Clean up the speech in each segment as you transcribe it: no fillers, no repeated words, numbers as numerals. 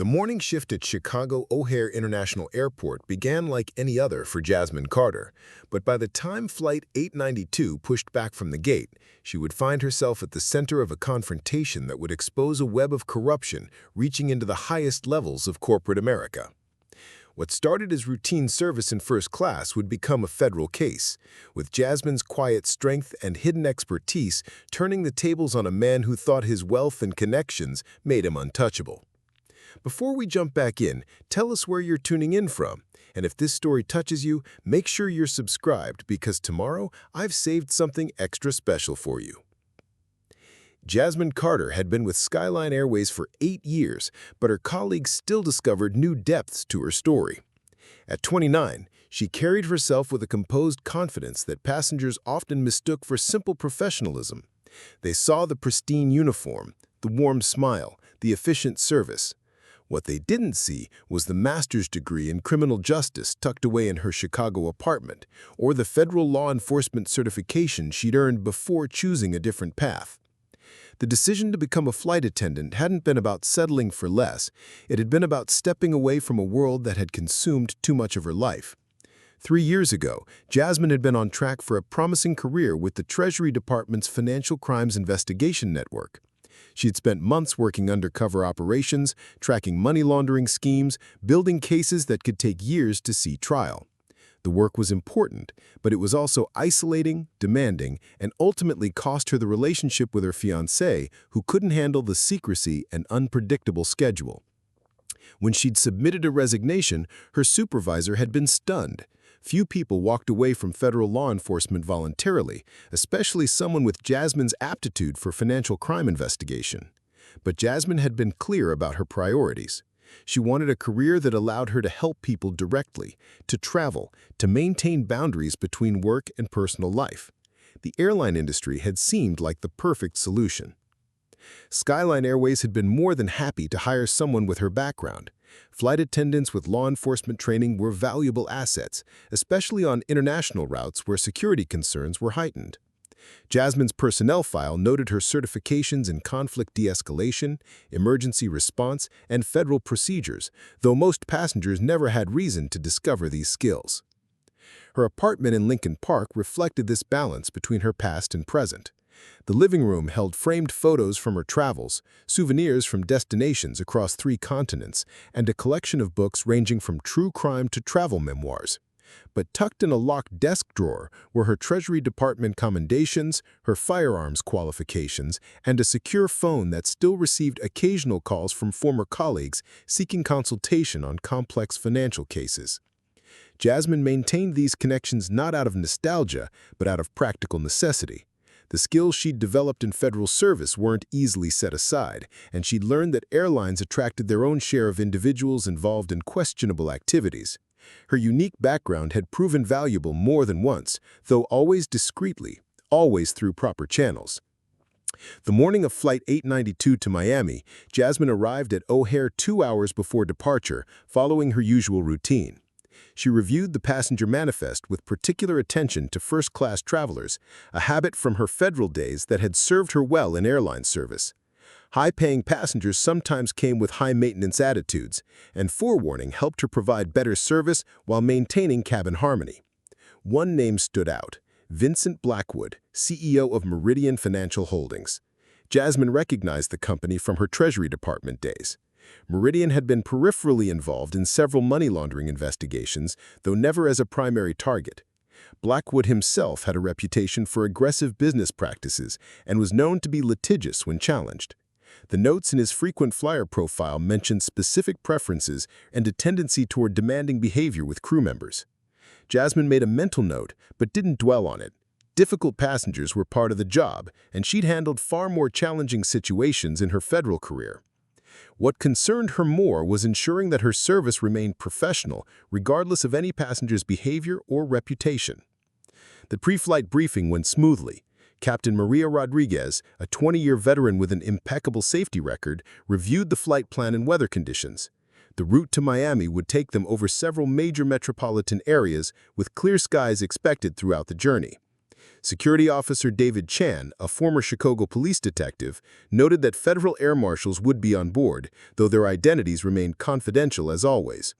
The morning shift at Chicago O'Hare International Airport began like any other for Jasmine Carter, but by the time Flight 892 pushed back from the gate, she would find herself at the center of a confrontation that would expose a web of corruption reaching into the highest levels of corporate America. What started as routine service in first class would become a federal case, with Jasmine's quiet strength and hidden expertise turning the tables on a man who thought his wealth and connections made him untouchable. Before we jump back in, tell us where you're tuning in from. And if this story touches you, make sure you're subscribed because tomorrow I've saved something extra special for you. Jasmine Carter had been with Skyline Airways for 8 years, but her colleagues still discovered new depths to her story. At 29, she carried herself with a composed confidence that passengers often mistook for simple professionalism. They saw the pristine uniform, the warm smile, the efficient service. What they didn't see was the master's degree in criminal justice tucked away in her Chicago apartment, or the federal law enforcement certification she'd earned before choosing a different path. The decision to become a flight attendant hadn't been about settling for less. It had been about stepping away from a world that had consumed too much of her life. 3 years ago, Jasmine had been on track for a promising career with the Treasury Department's Financial Crimes Investigation Network. She had spent months working undercover operations, tracking money laundering schemes, building cases that could take years to see trial. The work was important, but it was also isolating, demanding, and ultimately cost her the relationship with her fiancé, who couldn't handle the secrecy and unpredictable schedule. When she'd submitted a resignation, her supervisor had been stunned. Few people walked away from federal law enforcement voluntarily, especially someone with Jasmine's aptitude for financial crime investigation. But Jasmine had been clear about her priorities. She wanted a career that allowed her to help people directly, to travel, to maintain boundaries between work and personal life. The airline industry had seemed like the perfect solution. Skyline Airways had been more than happy to hire someone with her background. Flight attendants with law enforcement training were valuable assets, especially on international routes where security concerns were heightened. Jasmine's personnel file noted her certifications in conflict de-escalation, emergency response, and federal procedures, though most passengers never had reason to discover these skills. Her apartment in Lincoln Park reflected this balance between her past and present. The living room held framed photos from her travels, souvenirs from destinations across 3 continents, and a collection of books ranging from true crime to travel memoirs. But tucked in a locked desk drawer were her Treasury Department commendations, her firearms qualifications, and a secure phone that still received occasional calls from former colleagues seeking consultation on complex financial cases. Jasmine maintained these connections not out of nostalgia, but out of practical necessity. The skills she'd developed in federal service weren't easily set aside, and she'd learned that airlines attracted their own share of individuals involved in questionable activities. Her unique background had proven valuable more than once, though always discreetly, always through proper channels. The morning of Flight 892 to Miami, Jasmine arrived at O'Hare 2 hours before departure, following her usual routine. She reviewed the passenger manifest with particular attention to first-class travelers, a habit from her federal days that had served her well in airline service. High-paying passengers sometimes came with high-maintenance attitudes, and forewarning helped her provide better service while maintaining cabin harmony. One name stood out: Vincent Blackwood, CEO of Meridian Financial Holdings. Jasmine recognized the company from her Treasury Department days. Meridian had been peripherally involved in several money laundering investigations, though never as a primary target. Blackwood himself had a reputation for aggressive business practices and was known to be litigious when challenged. The notes in his frequent flyer profile mentioned specific preferences and a tendency toward demanding behavior with crew members. Jasmine made a mental note, but didn't dwell on it. Difficult passengers were part of the job, and she'd handled far more challenging situations in her federal career. What concerned her more was ensuring that her service remained professional, regardless of any passenger's behavior or reputation. The pre-flight briefing went smoothly. Captain Maria Rodriguez, a 20-year veteran with an impeccable safety record, reviewed the flight plan and weather conditions. The route to Miami would take them over several major metropolitan areas, with clear skies expected throughout the journey. Security Officer David Chan, a former Chicago police detective, noted that federal air marshals would be on board, though their identities remained confidential as always.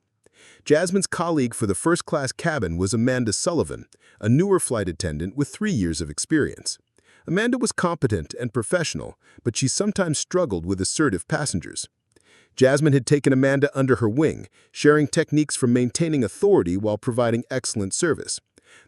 Jasmine's colleague for the first-class cabin was Amanda Sullivan, a newer flight attendant with 3 years of experience. Amanda was competent and professional, but she sometimes struggled with assertive passengers. Jasmine had taken Amanda under her wing, sharing techniques for maintaining authority while providing excellent service.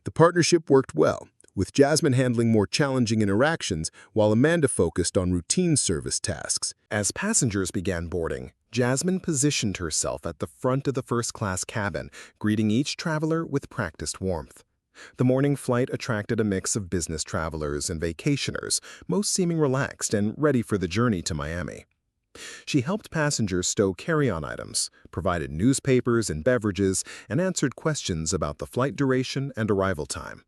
The partnership worked well, with Jasmine handling more challenging interactions while Amanda focused on routine service tasks. As passengers began boarding, Jasmine positioned herself at the front of the first-class cabin, greeting each traveler with practiced warmth. The morning flight attracted a mix of business travelers and vacationers, most seeming relaxed and ready for the journey to Miami. She helped passengers stow carry-on items, provided newspapers and beverages, and answered questions about the flight duration and arrival time.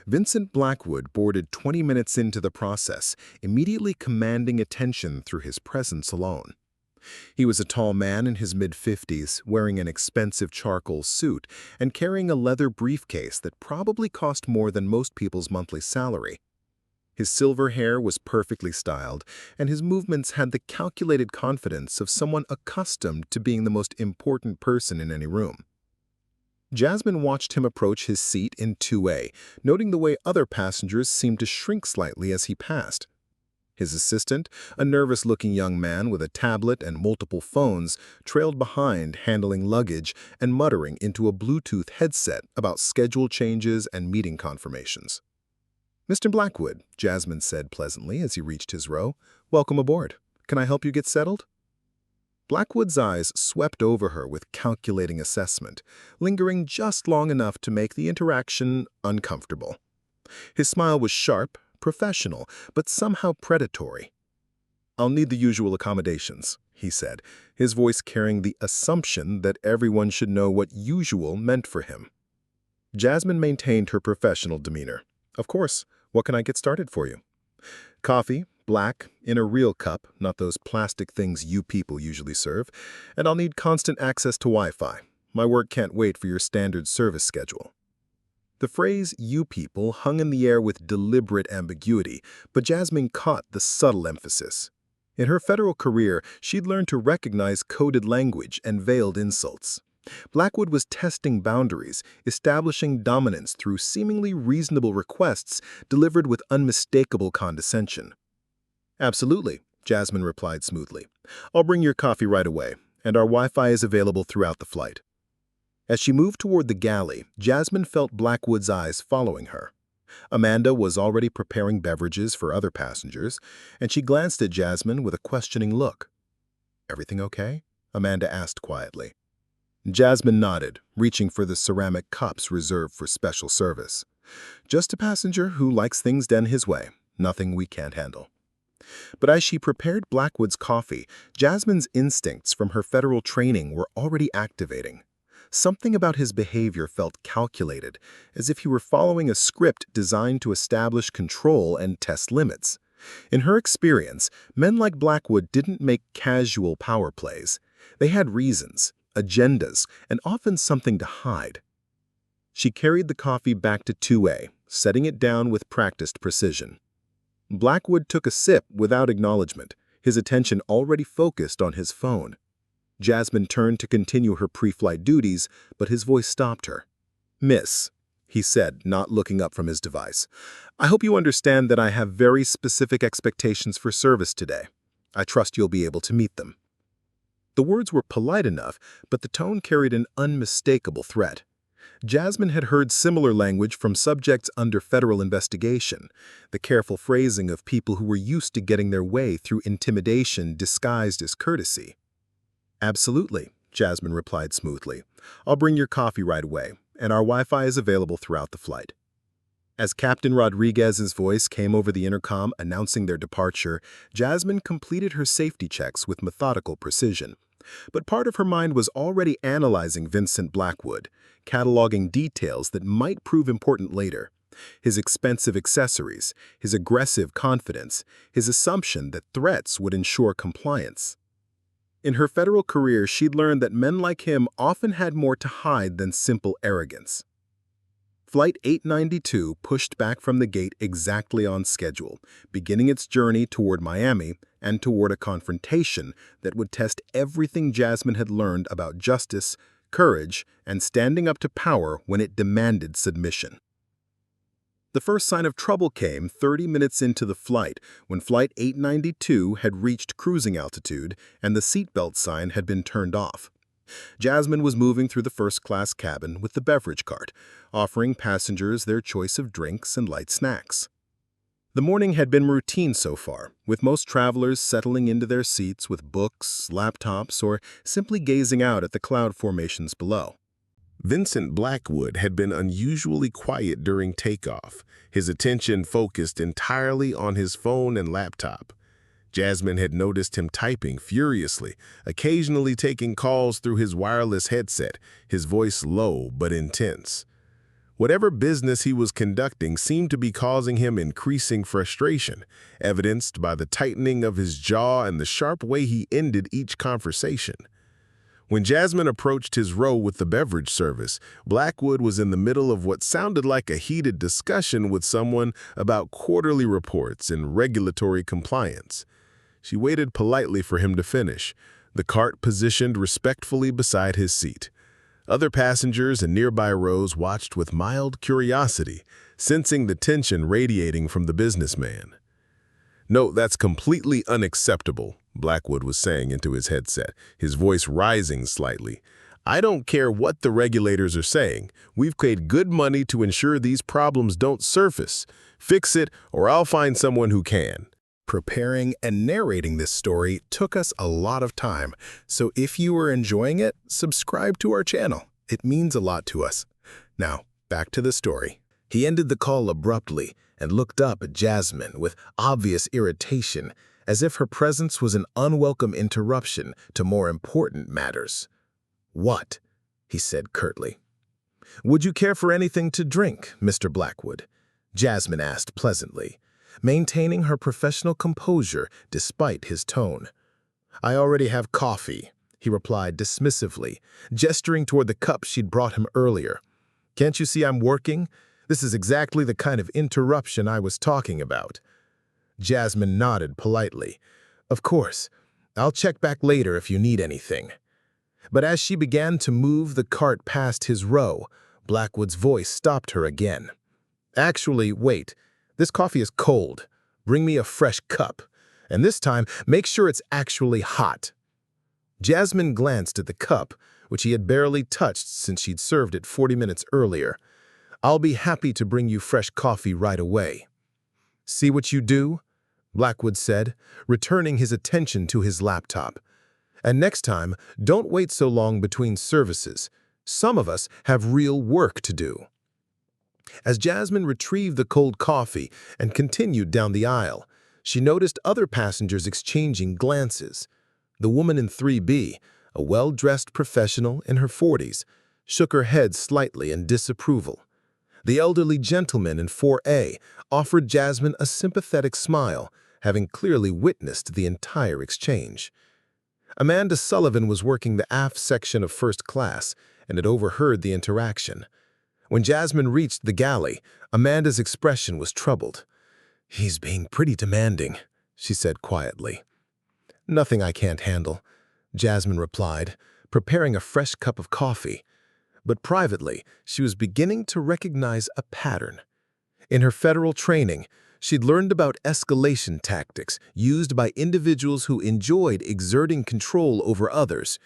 Vincent Blackwood boarded 20 minutes into the process, immediately commanding attention through his presence alone. He was a tall man in his mid-50s, wearing an expensive charcoal suit and carrying a leather briefcase that probably cost more than most people's monthly salary. His silver hair was perfectly styled, and his movements had the calculated confidence of someone accustomed to being the most important person in any room. Jasmine watched him approach his seat in 2A, noting the way other passengers seemed to shrink slightly as he passed. His assistant, a nervous-looking young man with a tablet and multiple phones, trailed behind, handling luggage and muttering into a Bluetooth headset about schedule changes and meeting confirmations. "Mr. Blackwood," Jasmine said pleasantly as he reached his row, "welcome aboard. Can I help you get settled?" Blackwood's eyes swept over her with calculating assessment, lingering just long enough to make the interaction uncomfortable. His smile was sharp, professional, but somehow predatory. "I'll need the usual accommodations," he said, his voice carrying the assumption that everyone should know what usual meant for him. Jasmine maintained her professional demeanor. "Of course. What can I get started for you?" "Coffee, black, in a real cup, not those plastic things you people usually serve, and I'll need constant access to Wi-Fi. My work can't wait for your standard service schedule." The phrase "you people" hung in the air with deliberate ambiguity, but Jasmine caught the subtle emphasis. In her federal career, she'd learned to recognize coded language and veiled insults. Blackwood was testing boundaries, establishing dominance through seemingly reasonable requests delivered with unmistakable condescension. "Absolutely," Jasmine replied smoothly. "I'll bring your coffee right away, and our Wi-Fi is available throughout the flight." As she moved toward the galley, Jasmine felt Blackwood's eyes following her. Amanda was already preparing beverages for other passengers, and she glanced at Jasmine with a questioning look. "Everything okay?" Amanda asked quietly. Jasmine nodded, reaching for the ceramic cups reserved for special service. "Just a passenger who likes things done his way. Nothing we can't handle." But as she prepared Blackwood's coffee, Jasmine's instincts from her federal training were already activating. Something about his behavior felt calculated, as if he were following a script designed to establish control and test limits. In her experience, men like Blackwood didn't make casual power plays. They had reasons, agendas, and often something to hide. She carried the coffee back to 2A, setting it down with practiced precision. Blackwood took a sip without acknowledgement, his attention already focused on his phone. Jasmine turned to continue her pre-flight duties, but his voice stopped her. "Miss," he said, not looking up from his device, "I hope you understand that I have very specific expectations for service today. I trust you'll be able to meet them." The words were polite enough, but the tone carried an unmistakable threat. Jasmine had heard similar language from subjects under federal investigation, the careful phrasing of people who were used to getting their way through intimidation disguised as courtesy. "Absolutely," Jasmine replied smoothly. "I'll bring your coffee right away, and our Wi-Fi is available throughout the flight." As Captain Rodriguez's voice came over the intercom announcing their departure, Jasmine completed her safety checks with methodical precision. But part of her mind was already analyzing Vincent Blackwood, cataloging details that might prove important later. His expensive accessories, his aggressive confidence, his assumption that threats would ensure compliance. In her federal career, she'd learned that men like him often had more to hide than simple arrogance. Flight 892 pushed back from the gate exactly on schedule, beginning its journey toward Miami and toward a confrontation that would test everything Jasmine had learned about justice, courage, and standing up to power when it demanded submission. The first sign of trouble came 30 minutes into the flight when Flight 892 had reached cruising altitude and the seatbelt sign had been turned off. Jasmine was moving through the first-class cabin with the beverage cart, offering passengers their choice of drinks and light snacks. The morning had been routine so far, with most travelers settling into their seats with books, laptops, or simply gazing out at the cloud formations below. Vincent Blackwood had been unusually quiet during takeoff, his attention focused entirely on his phone and laptop. Jasmine had noticed him typing furiously, occasionally taking calls through his wireless headset, his voice low but intense. Whatever business he was conducting seemed to be causing him increasing frustration, evidenced by the tightening of his jaw and the sharp way he ended each conversation. When Jasmine approached his row with the beverage service, Blackwood was in the middle of what sounded like a heated discussion with someone about quarterly reports and regulatory compliance. She waited politely for him to finish, the cart positioned respectfully beside his seat. Other passengers in nearby rows watched with mild curiosity, sensing the tension radiating from the businessman. "No, that's completely unacceptable," Blackwood was saying into his headset, his voice rising slightly. "I don't care what the regulators are saying. We've paid good money to ensure these problems don't surface. Fix it, or I'll find someone who can." Preparing and narrating this story took us a lot of time, so if you are enjoying it, subscribe to our channel. It means a lot to us. Now, back to the story. He ended the call abruptly and looked up at Jasmine with obvious irritation, as if her presence was an unwelcome interruption to more important matters. "What?" he said curtly. "Would you care for anything to drink, Mr. Blackwood?" Jasmine asked pleasantly, maintaining her professional composure despite his tone. "I already have coffee," he replied dismissively, gesturing toward the cup she'd brought him earlier. "Can't you see I'm working? This is exactly the kind of interruption I was talking about." Jasmine nodded politely. "Of course. I'll check back later if you need anything." But as she began to move the cart past his row, Blackwood's voice stopped her again. "Actually, wait. This coffee is cold. Bring me a fresh cup. And this time, make sure it's actually hot." Jasmine glanced at the cup, which he had barely touched since she'd served it 40 minutes earlier. "I'll be happy to bring you fresh coffee right away." "See what you do?" Blackwood said, returning his attention to his laptop. "And next time, don't wait so long between services. Some of us have real work to do." As Jasmine retrieved the cold coffee and continued down the aisle, she noticed other passengers exchanging glances. The woman in 3B, a well-dressed professional in her 40s, shook her head slightly in disapproval. The elderly gentleman in 4A offered Jasmine a sympathetic smile, having clearly witnessed the entire exchange. Amanda Sullivan was working the aft section of first class and had overheard the interaction. When Jasmine reached the galley, Amanda's expression was troubled. "He's being pretty demanding," she said quietly. "Nothing I can't handle," Jasmine replied, preparing a fresh cup of coffee. But privately, she was beginning to recognize a pattern. In her federal training, she'd learned about escalation tactics used by individuals who enjoyed exerting control over others.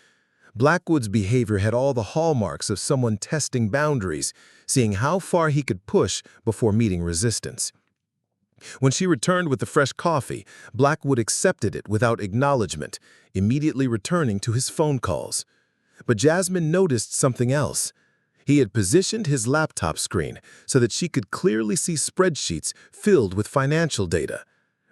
Blackwood's behavior had all the hallmarks of someone testing boundaries, seeing how far he could push before meeting resistance. When she returned with the fresh coffee, Blackwood accepted it without acknowledgement, immediately returning to his phone calls. But Jasmine noticed something else. He had positioned his laptop screen so that she could clearly see spreadsheets filled with financial data.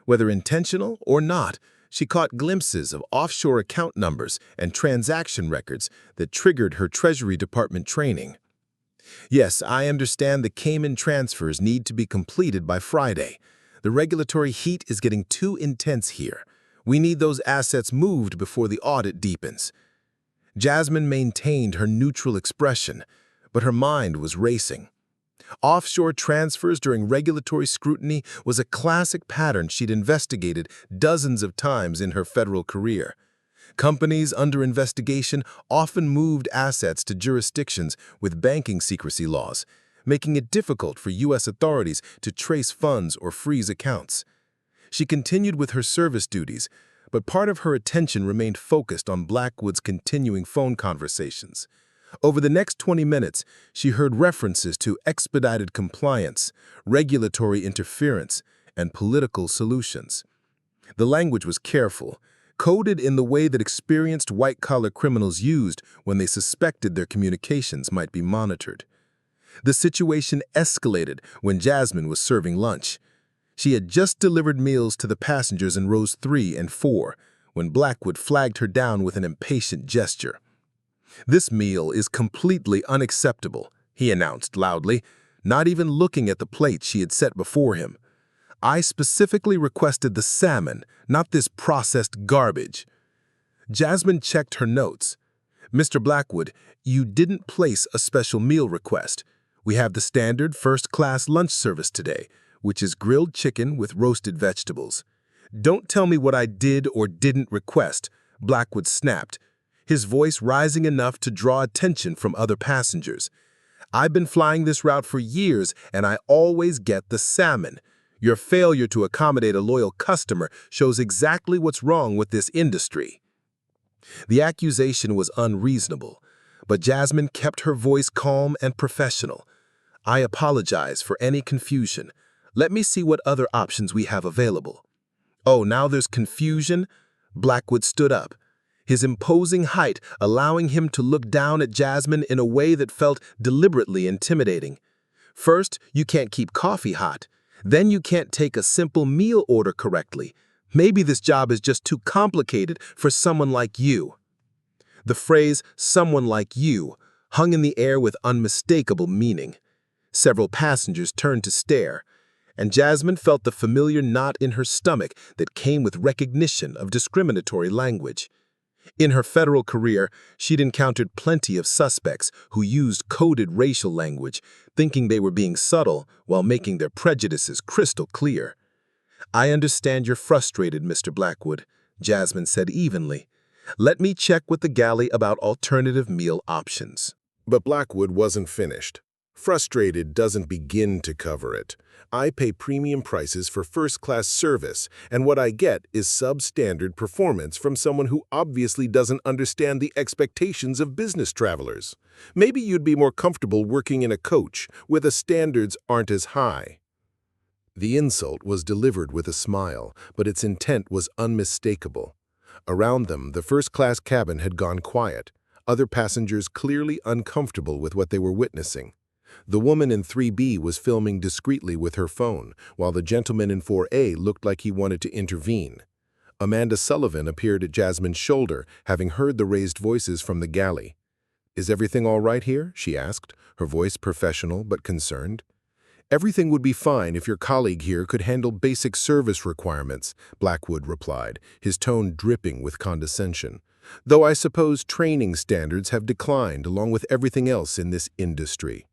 Whether intentional or not, she caught glimpses of offshore account numbers and transaction records that triggered her Treasury Department training. "Yes, I understand the Cayman transfers need to be completed by Friday. The regulatory heat is getting too intense here. We need those assets moved before the audit deepens." Jasmine maintained her neutral expression, but her mind was racing. Offshore transfers during regulatory scrutiny was a classic pattern she'd investigated dozens of times in her federal career. Companies under investigation often moved assets to jurisdictions with banking secrecy laws, making it difficult for U.S. authorities to trace funds or freeze accounts. She continued with her service duties, but part of her attention remained focused on Blackwood's continuing phone conversations. Over the next 20 minutes, she heard references to expedited compliance, regulatory interference, and political solutions. The language was careful, coded in the way that experienced white-collar criminals used when they suspected their communications might be monitored. The situation escalated when Jasmine was serving lunch. She had just delivered meals to the passengers in rows 3 and 4 when Blackwood flagged her down with an impatient gesture. "This meal is completely unacceptable," he announced loudly, not even looking at the plate she had set before him. "I specifically requested the salmon, not this processed garbage." Jasmine checked her notes. "Mr. Blackwood, you didn't place a special meal request. We have the standard first-class lunch service today, which is grilled chicken with roasted vegetables." "Don't tell me what I did or didn't request," Blackwood snapped, his voice rising enough to draw attention from other passengers. "I've been flying this route for years, and I always get the salmon. Your failure to accommodate a loyal customer shows exactly what's wrong with this industry." The accusation was unreasonable, but Jasmine kept her voice calm and professional. "I apologize for any confusion. Let me see what other options we have available." "Oh, now there's confusion?" Blackwood stood up, his imposing height allowing him to look down at Jasmine in a way that felt deliberately intimidating. "First, you can't keep coffee hot. Then you can't take a simple meal order correctly. Maybe this job is just too complicated for someone like you." The phrase, "someone like you," hung in the air with unmistakable meaning. Several passengers turned to stare, and Jasmine felt the familiar knot in her stomach that came with recognition of discriminatory language. In her federal career, she'd encountered plenty of suspects who used coded racial language, thinking they were being subtle while making their prejudices crystal clear. "I understand you're frustrated, Mr. Blackwood," Jasmine said evenly. "Let me check with the galley about alternative meal options." But Blackwood wasn't finished. "Frustrated doesn't begin to cover it. I pay premium prices for first-class service, and what I get is substandard performance from someone who obviously doesn't understand the expectations of business travelers. Maybe you'd be more comfortable working in a coach where the standards aren't as high." The insult was delivered with a smile, but its intent was unmistakable. Around them, the first-class cabin had gone quiet, other passengers clearly uncomfortable with what they were witnessing. The woman in 3B was filming discreetly with her phone, while the gentleman in 4A looked like he wanted to intervene. Amanda Sullivan appeared at Jasmine's shoulder, having heard the raised voices from the galley. "Is everything all right here?" she asked, her voice professional but concerned. "Everything would be fine if your colleague here could handle basic service requirements," Blackwood replied, his tone dripping with condescension. "Though I suppose training standards have declined along with everything else in this industry."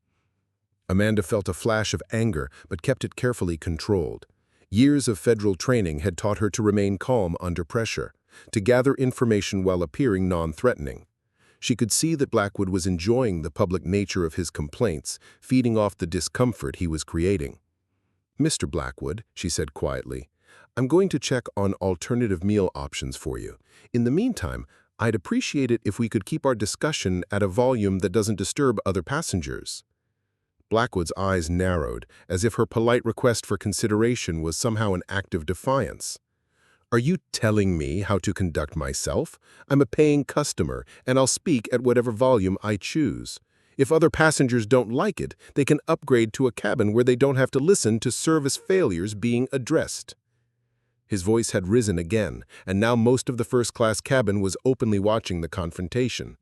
Amanda felt a flash of anger but kept it carefully controlled. Years of federal training had taught her to remain calm under pressure, to gather information while appearing non-threatening. She could see that Blackwood was enjoying the public nature of his complaints, feeding off the discomfort he was creating. "Mr. Blackwood," she said quietly, "I'm going to check on alternative meal options for you. In the meantime, I'd appreciate it if we could keep our discussion at a volume that doesn't disturb other passengers." Blackwood's eyes narrowed, as if her polite request for consideration was somehow an act of defiance. "Are you telling me how to conduct myself? I'm a paying customer, and I'll speak at whatever volume I choose. If other passengers don't like it, they can upgrade to a cabin where they don't have to listen to service failures being addressed." His voice had risen again, and now most of the first-class cabin was openly watching the confrontation.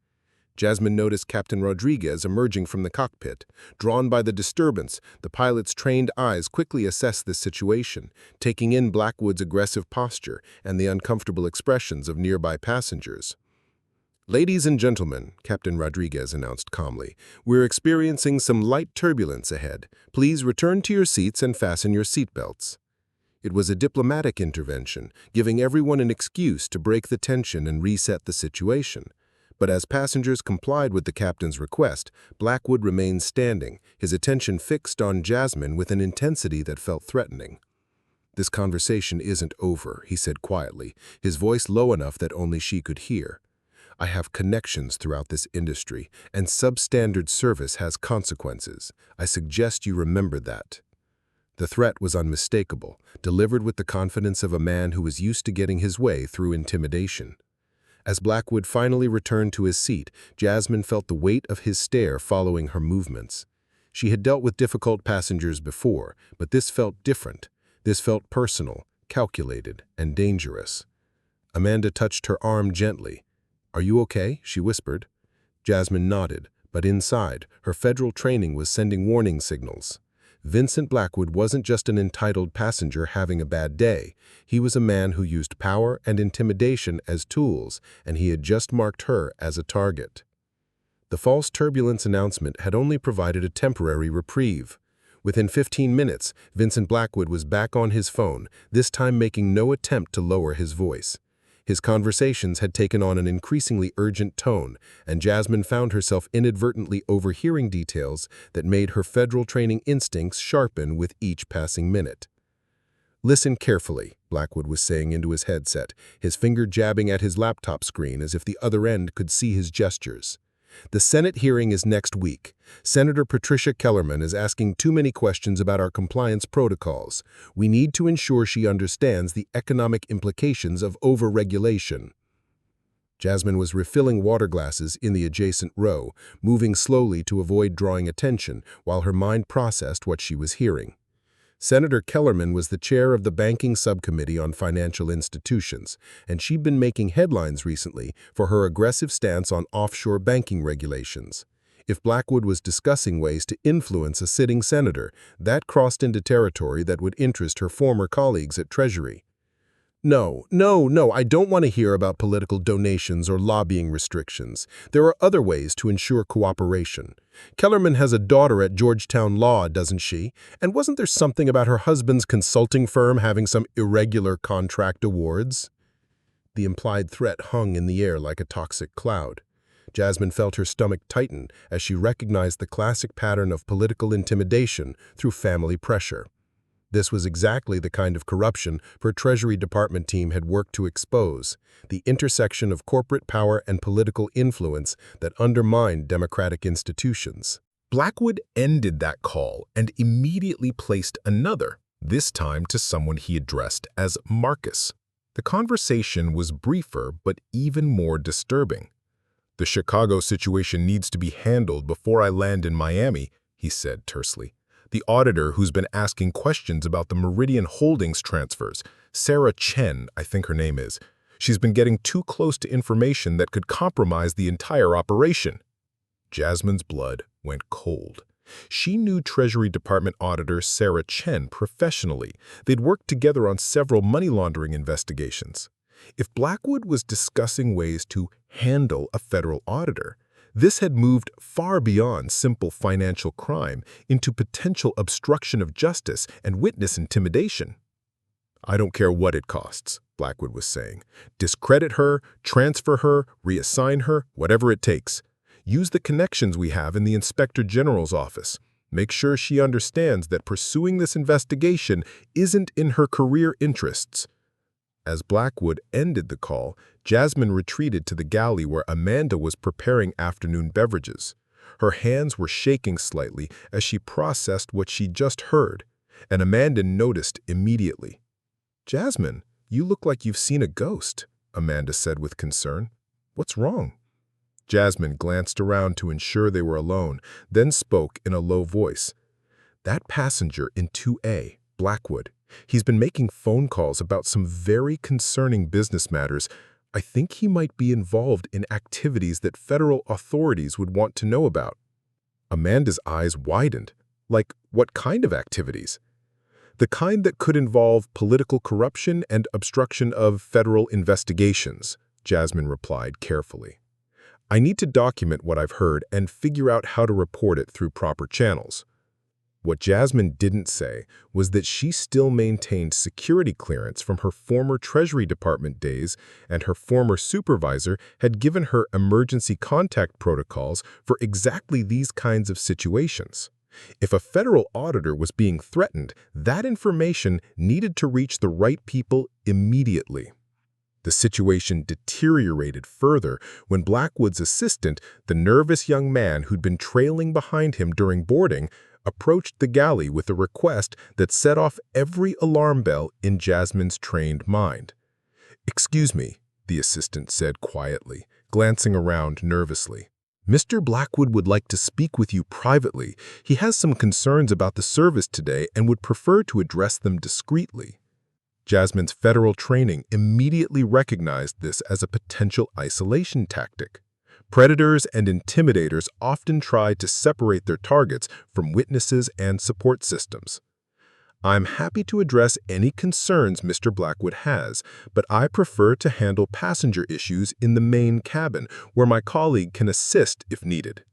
Jasmine noticed Captain Rodriguez emerging from the cockpit. Drawn by the disturbance, the pilot's trained eyes quickly assessed this situation, taking in Blackwood's aggressive posture and the uncomfortable expressions of nearby passengers. "Ladies and gentlemen," Captain Rodriguez announced calmly, "we're experiencing some light turbulence ahead. Please return to your seats and fasten your seatbelts." It was a diplomatic intervention, giving everyone an excuse to break the tension and reset the situation. But as passengers complied with the captain's request, Blackwood remained standing, his attention fixed on Jasmine with an intensity that felt threatening. "This conversation isn't over," he said quietly, his voice low enough that only she could hear. "I have connections throughout this industry, and substandard service has consequences. I suggest you remember that." The threat was unmistakable, delivered with the confidence of a man who was used to getting his way through intimidation. As Blackwood finally returned to his seat, Jasmine felt the weight of his stare following her movements. She had dealt with difficult passengers before, but this felt different. This felt personal, calculated, and dangerous. Amanda touched her arm gently. "Are you okay?" she whispered. Jasmine nodded, but inside, her federal training was sending warning signals. Vincent Blackwood wasn't just an entitled passenger having a bad day. He was a man who used power and intimidation as tools, and he had just marked her as a target. The false turbulence announcement had only provided a temporary reprieve. Within 15 minutes, Vincent Blackwood was back on his phone, this time making no attempt to lower his voice. His conversations had taken on an increasingly urgent tone, and Jasmine found herself inadvertently overhearing details that made her federal training instincts sharpen with each passing minute. "Listen carefully," Blackwood was saying into his headset, his finger jabbing at his laptop screen as if the other end could see his gestures. "The Senate hearing is next week. Senator Patricia Kellerman is asking too many questions about our compliance protocols. We need to ensure she understands the economic implications of over-regulation." Jasmine was refilling water glasses in the adjacent row, moving slowly to avoid drawing attention while her mind processed what she was hearing. Senator Kellerman was the chair of the Banking Subcommittee on Financial Institutions, and she'd been making headlines recently for her aggressive stance on offshore banking regulations. If Blackwood was discussing ways to influence a sitting senator, that crossed into territory that would interest her former colleagues at Treasury. "No, I don't want to hear about political donations or lobbying restrictions. There are other ways to ensure cooperation. Kellerman has a daughter at Georgetown Law, doesn't she? And wasn't there something about her husband's consulting firm having some irregular contract awards?" The implied threat hung in the air like a toxic cloud. Jasmine felt her stomach tighten as she recognized the classic pattern of political intimidation through family pressure. This was exactly the kind of corruption her Treasury Department team had worked to expose, the intersection of corporate power and political influence that undermined democratic institutions. Blackwood ended that call and immediately placed another, this time to someone he addressed as Marcus. The conversation was briefer but even more disturbing. "The Chicago situation needs to be handled before I land in Miami," he said tersely. "The auditor who's been asking questions about the Meridian Holdings transfers, Sarah Chen, I think her name is, she's been getting too close to information that could compromise the entire operation." Jasmine's blood went cold. She knew Treasury Department Auditor Sarah Chen professionally. They'd worked together on several money laundering investigations. If Blackwood was discussing ways to handle a federal auditor, this had moved far beyond simple financial crime into potential obstruction of justice and witness intimidation. "I don't care what it costs," Blackwood was saying. "Discredit her, transfer her, reassign her, whatever it takes. Use the connections we have in the Inspector General's office. Make sure she understands that pursuing this investigation isn't in her career interests." As Blackwood ended the call, Jasmine retreated to the galley where Amanda was preparing afternoon beverages. Her hands were shaking slightly as she processed what she just heard, and Amanda noticed immediately. "Jasmine, you look like you've seen a ghost," Amanda said with concern. "What's wrong?" Jasmine glanced around to ensure they were alone, then spoke in a low voice. "That passenger in 2A, Blackwood, he's been making phone calls about some very concerning business matters. I think he might be involved in activities that federal authorities would want to know about." Amanda's eyes widened. "Like, what kind of activities?" "The kind that could involve political corruption and obstruction of federal investigations," Jasmine replied carefully. I need to document what I've heard and figure out how to report it through proper channels." What Jasmine didn't say was that she still maintained security clearance from her former Treasury Department days, and her former supervisor had given her emergency contact protocols for exactly these kinds of situations. If a federal auditor was being threatened, that information needed to reach the right people immediately. The situation deteriorated further when Blackwood's assistant, the nervous young man who'd been trailing behind him during boarding, approached the galley with a request that set off every alarm bell in Jasmine's trained mind. "Excuse me," the assistant said quietly, glancing around nervously. "Mr. Blackwood would like to speak with you privately. He has some concerns about the service today and would prefer to address them discreetly." Jasmine's federal training immediately recognized this as a potential isolation tactic. Predators and intimidators often try to separate their targets from witnesses and support systems. "I'm happy to address any concerns Mr. Blackwood has, but I prefer to handle passenger issues in the main cabin, where my colleague can assist if needed."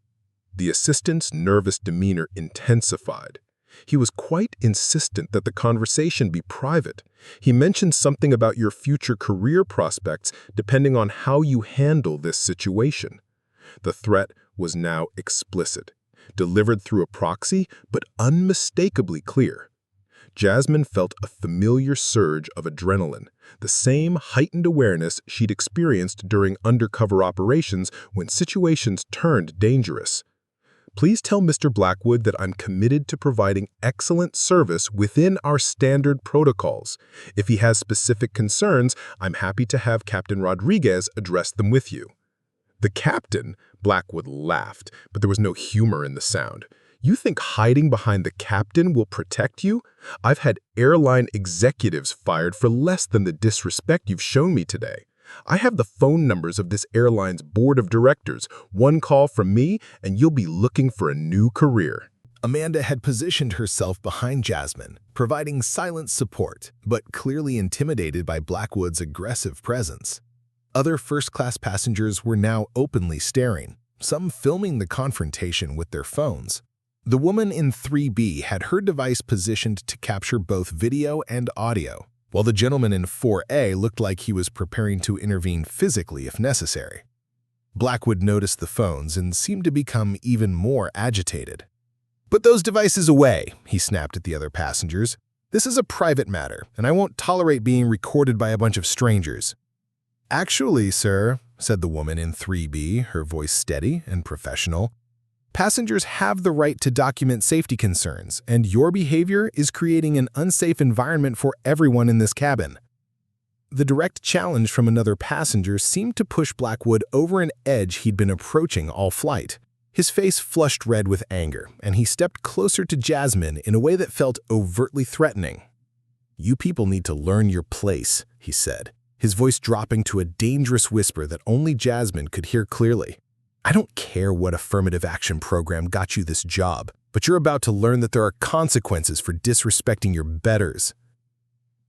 The assistant's nervous demeanor intensified. He was quite insistent that the conversation be private. He mentioned something about your future career prospects depending on how you handle this situation. The threat was now explicit, delivered through a proxy, but unmistakably clear. Jasmine felt a familiar surge of adrenaline, the same heightened awareness she'd experienced during undercover operations when situations turned dangerous. "Please tell Mr. Blackwood that I'm committed to providing excellent service within our standard protocols. If he has specific concerns, I'm happy to have Captain Rodriguez address them with you." "The captain?" Blackwood laughed, but there was no humor in the sound. "You think hiding behind the captain will protect you? I've had airline executives fired for less than the disrespect you've shown me today. I have the phone numbers of this airline's board of directors. One call from me, and you'll be looking for a new career." Amanda had positioned herself behind Jasmine, providing silent support, but clearly intimidated by Blackwood's aggressive presence. Other first-class passengers were now openly staring, some filming the confrontation with their phones. The woman in 3B had her device positioned to capture both video and audio, while the gentleman in 4A looked like he was preparing to intervene physically if necessary. Blackwood noticed the phones and seemed to become even more agitated. "Put those devices away," he snapped at the other passengers. "This is a private matter, and I won't tolerate being recorded by a bunch of strangers." "Actually, sir," said the woman in 3B, her voice steady and professional, "passengers have the right to document safety concerns, and your behavior is creating an unsafe environment for everyone in this cabin." The direct challenge from another passenger seemed to push Blackwood over an edge he'd been approaching all flight. His face flushed red with anger, and he stepped closer to Jasmine in a way that felt overtly threatening. "You people need to learn your place," he said, his voice dropping to a dangerous whisper that only Jasmine could hear clearly. "I don't care what affirmative action program got you this job, but you're about to learn that there are consequences for disrespecting your betters."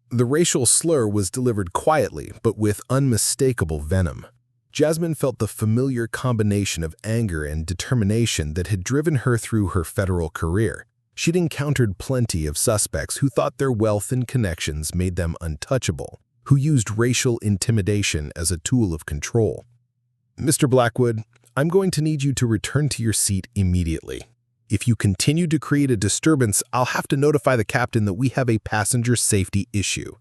The racial slur was delivered quietly, but with unmistakable venom. Jasmine felt the familiar combination of anger and determination that had driven her through her federal career. She'd encountered plenty of suspects who thought their wealth and connections made them untouchable, who used racial intimidation as a tool of control. "Mr. Blackwood, I'm going to need you to return to your seat immediately. If you continue to create a disturbance, I'll have to notify the captain that we have a passenger safety issue."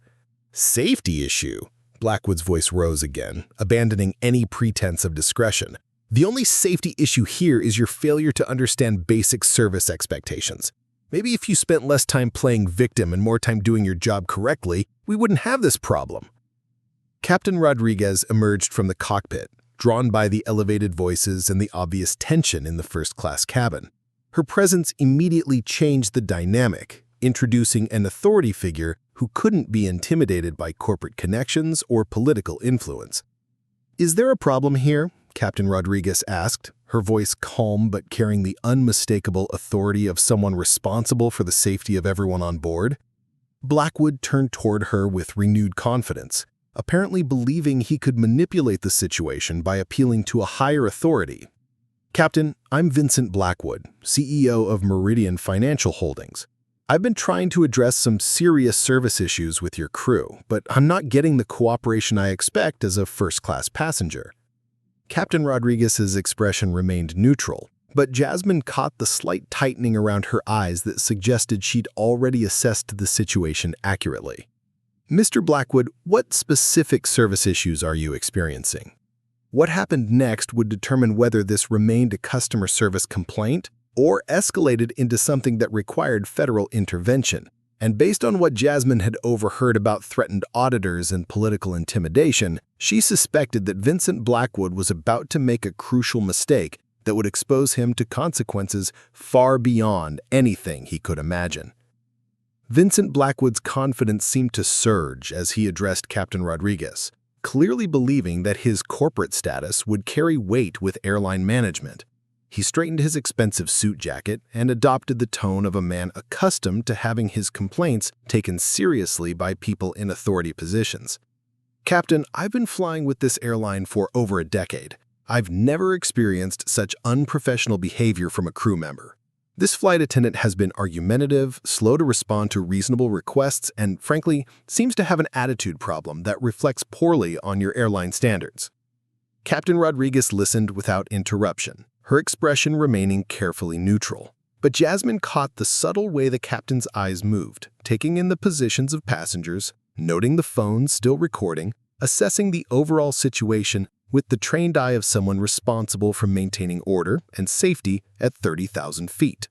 "Safety issue?" Blackwood's voice rose again, abandoning any pretense of discretion. "The only safety issue here is your failure to understand basic service expectations. Maybe if you spent less time playing victim and more time doing your job correctly, we wouldn't have this problem." Captain Rodriguez emerged from the cockpit, drawn by the elevated voices and the obvious tension in the first-class cabin. Her presence immediately changed the dynamic, introducing an authority figure who couldn't be intimidated by corporate connections or political influence. "Is there a problem here?" Captain Rodriguez asked, her voice calm but carrying the unmistakable authority of someone responsible for the safety of everyone on board. Blackwood turned toward her with renewed confidence, apparently believing he could manipulate the situation by appealing to a higher authority. "Captain, I'm Vincent Blackwood, CEO of Meridian Financial Holdings. I've been trying to address some serious service issues with your crew, but I'm not getting the cooperation I expect as a first-class passenger." Captain Rodriguez's expression remained neutral, but Jasmine caught the slight tightening around her eyes that suggested she'd already assessed the situation accurately. "Mr. Blackwood, what specific service issues are you experiencing?" What happened next would determine whether this remained a customer service complaint or escalated into something that required federal intervention. And based on what Jasmine had overheard about threatened auditors and political intimidation, she suspected that Vincent Blackwood was about to make a crucial mistake that would expose him to consequences far beyond anything he could imagine. Vincent Blackwood's confidence seemed to surge as he addressed Captain Rodriguez, clearly believing that his corporate status would carry weight with airline management. He straightened his expensive suit jacket and adopted the tone of a man accustomed to having his complaints taken seriously by people in authority positions. "Captain, I've been flying with this airline for over a decade. I've never experienced such unprofessional behavior from a crew member. This flight attendant has been argumentative, slow to respond to reasonable requests, and frankly, seems to have an attitude problem that reflects poorly on your airline standards." Captain Rodriguez listened without interruption, her expression remaining carefully neutral. But Jasmine caught the subtle way the captain's eyes moved, taking in the positions of passengers, noting the phone still recording, assessing the overall situation with the trained eye of someone responsible for maintaining order and safety at 30,000 feet.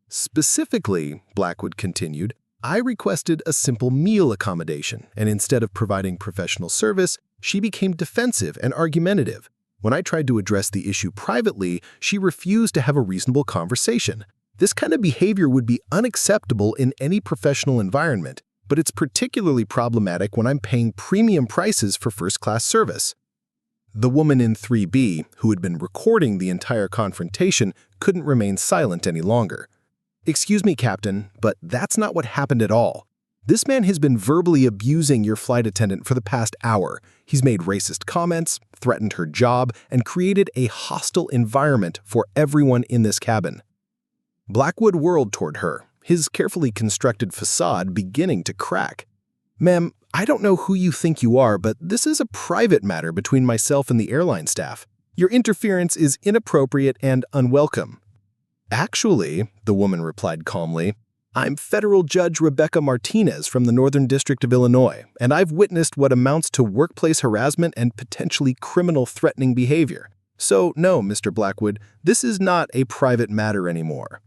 "Specifically," Blackwood continued, "I requested a simple meal accommodation, and instead of providing professional service, she became defensive and argumentative. When I tried to address the issue privately, she refused to have a reasonable conversation. This kind of behavior would be unacceptable in any professional environment, but it's particularly problematic when I'm paying premium prices for first-class service." The woman in 3B, who had been recording the entire confrontation, couldn't remain silent any longer. "Excuse me, Captain, but that's not what happened at all. This man has been verbally abusing your flight attendant for the past hour. He's made racist comments, threatened her job, and created a hostile environment for everyone in this cabin." Blackwood whirled toward her, his carefully constructed facade beginning to crack. "Ma'am, I don't know who you think you are, but this is a private matter between myself and the airline staff. Your interference is inappropriate and unwelcome." "Actually," the woman replied calmly, "I'm Federal Judge Rebecca Martinez from the Northern District of Illinois, and I've witnessed what amounts to workplace harassment and potentially criminal threatening behavior. So no, Mr. Blackwood, this is not a private matter anymore."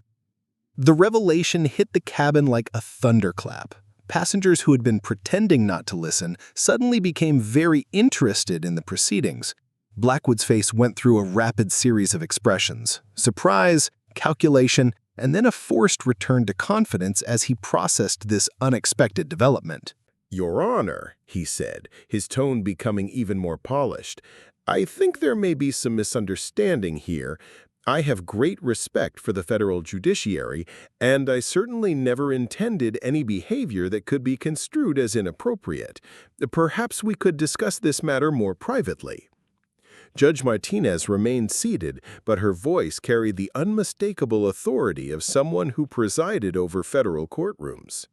The revelation hit the cabin like a thunderclap. Passengers who had been pretending not to listen suddenly became very interested in the proceedings. Blackwood's face went through a rapid series of expressions: surprise, calculation, and then a forced return to confidence as he processed this unexpected development. "Your Honor," he said, his tone becoming even more polished, "I think there may be some misunderstanding here. I have great respect for the federal judiciary, and I certainly never intended any behavior that could be construed as inappropriate. Perhaps we could discuss this matter more privately." Judge Martinez remained seated, but her voice carried the unmistakable authority of someone who presided over federal courtrooms.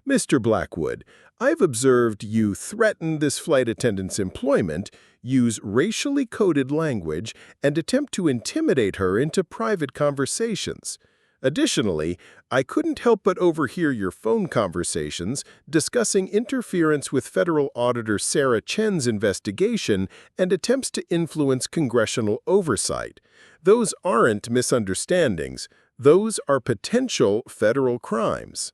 "Mr. Blackwood, I've observed you threaten this flight attendant's employment, use racially coded language, and attempt to intimidate her into private conversations. Additionally, I couldn't help but overhear your phone conversations discussing interference with federal auditor Sarah Chen's investigation and attempts to influence congressional oversight. Those aren't misunderstandings. Those are potential federal crimes."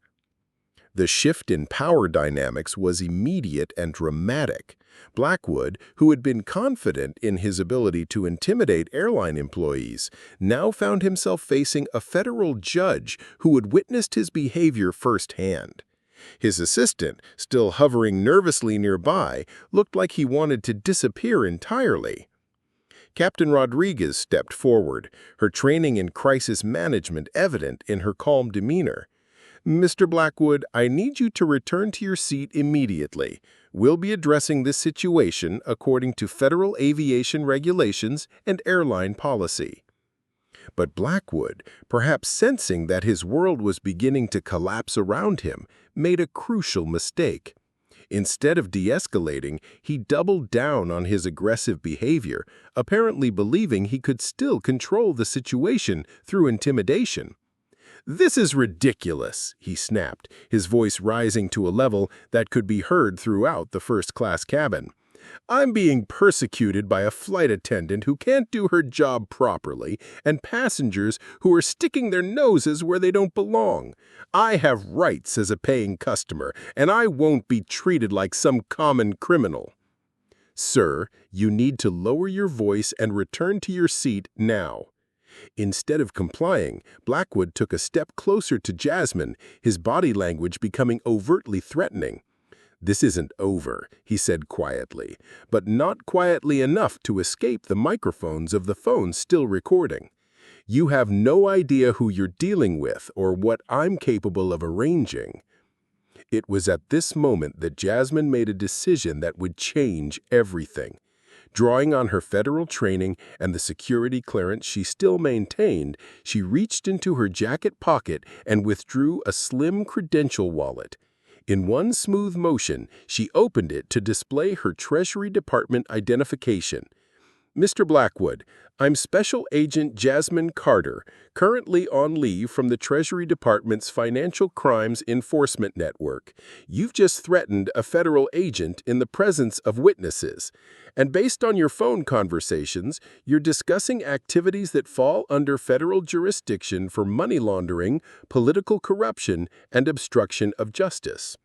The shift in power dynamics was immediate and dramatic. Blackwood, who had been confident in his ability to intimidate airline employees, now found himself facing a federal judge who had witnessed his behavior firsthand. His assistant, still hovering nervously nearby, looked like he wanted to disappear entirely. Captain Rodriguez stepped forward, her training in crisis management evident in her calm demeanor. "Mr. Blackwood, I need you to return to your seat immediately. We'll be addressing this situation according to federal aviation regulations and airline policy." But Blackwood, perhaps sensing that his world was beginning to collapse around him, made a crucial mistake. Instead of de-escalating, he doubled down on his aggressive behavior, apparently believing he could still control the situation through intimidation. "This is ridiculous," he snapped, his voice rising to a level that could be heard throughout the first-class cabin. "I'm being persecuted by a flight attendant who can't do her job properly and passengers who are sticking their noses where they don't belong. I have rights as a paying customer, and I won't be treated like some common criminal." "Sir, you need to lower your voice and return to your seat now." Instead of complying, Blackwood took a step closer to Jasmine, his body language becoming overtly threatening. "This isn't over," he said quietly, but not quietly enough to escape the microphones of the phone still recording. "You have no idea who you're dealing with or what I'm capable of arranging." It was at this moment that Jasmine made a decision that would change everything. Drawing on her federal training and the security clearance she still maintained, she reached into her jacket pocket and withdrew a slim credential wallet. In one smooth motion, she opened it to display her Treasury Department identification. "Mr. Blackwood, I'm Special Agent Jasmine Carter, currently on leave from the Treasury Department's Financial Crimes Enforcement Network. You've just threatened a federal agent in the presence of witnesses. And based on your phone conversations, you're discussing activities that fall under federal jurisdiction for money laundering, political corruption, and obstruction of justice."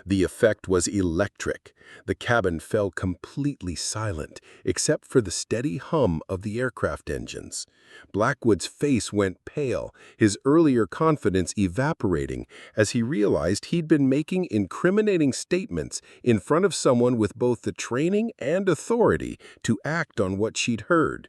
The effect was electric. The cabin fell completely silent, except for the steady hum of the aircraft engines. Blackwood's face went pale, his earlier confidence evaporating as he realized he'd been making incriminating statements in front of someone with both the training and authority to act on what she'd heard.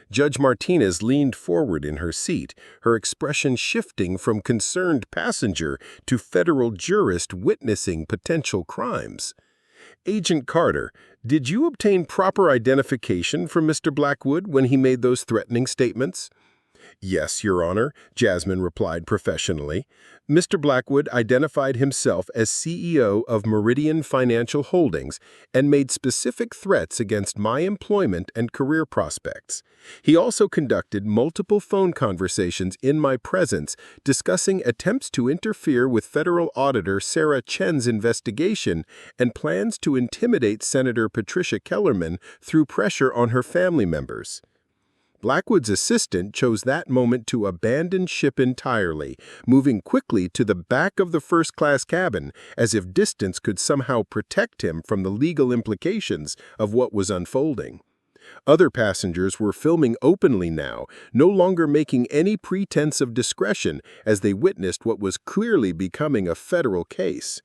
Judge Martinez leaned forward in her seat, her expression shifting from concerned passenger to federal jurist witnessing potential crimes. "Agent Carter, did you obtain proper identification from Mr. Blackwood when he made those threatening statements?" "Yes, Your Honor," Jasmine replied professionally. "Mr. Blackwood identified himself as CEO of Meridian Financial Holdings and made specific threats against my employment and career prospects. He also conducted multiple phone conversations in my presence discussing attempts to interfere with federal auditor Sarah Chen's investigation and plans to intimidate Senator Patricia Kellerman through pressure on her family members." Blackwood's assistant chose that moment to abandon ship entirely, moving quickly to the back of the first-class cabin as if distance could somehow protect him from the legal implications of what was unfolding. Other passengers were filming openly now, no longer making any pretense of discretion as they witnessed what was clearly becoming a federal case.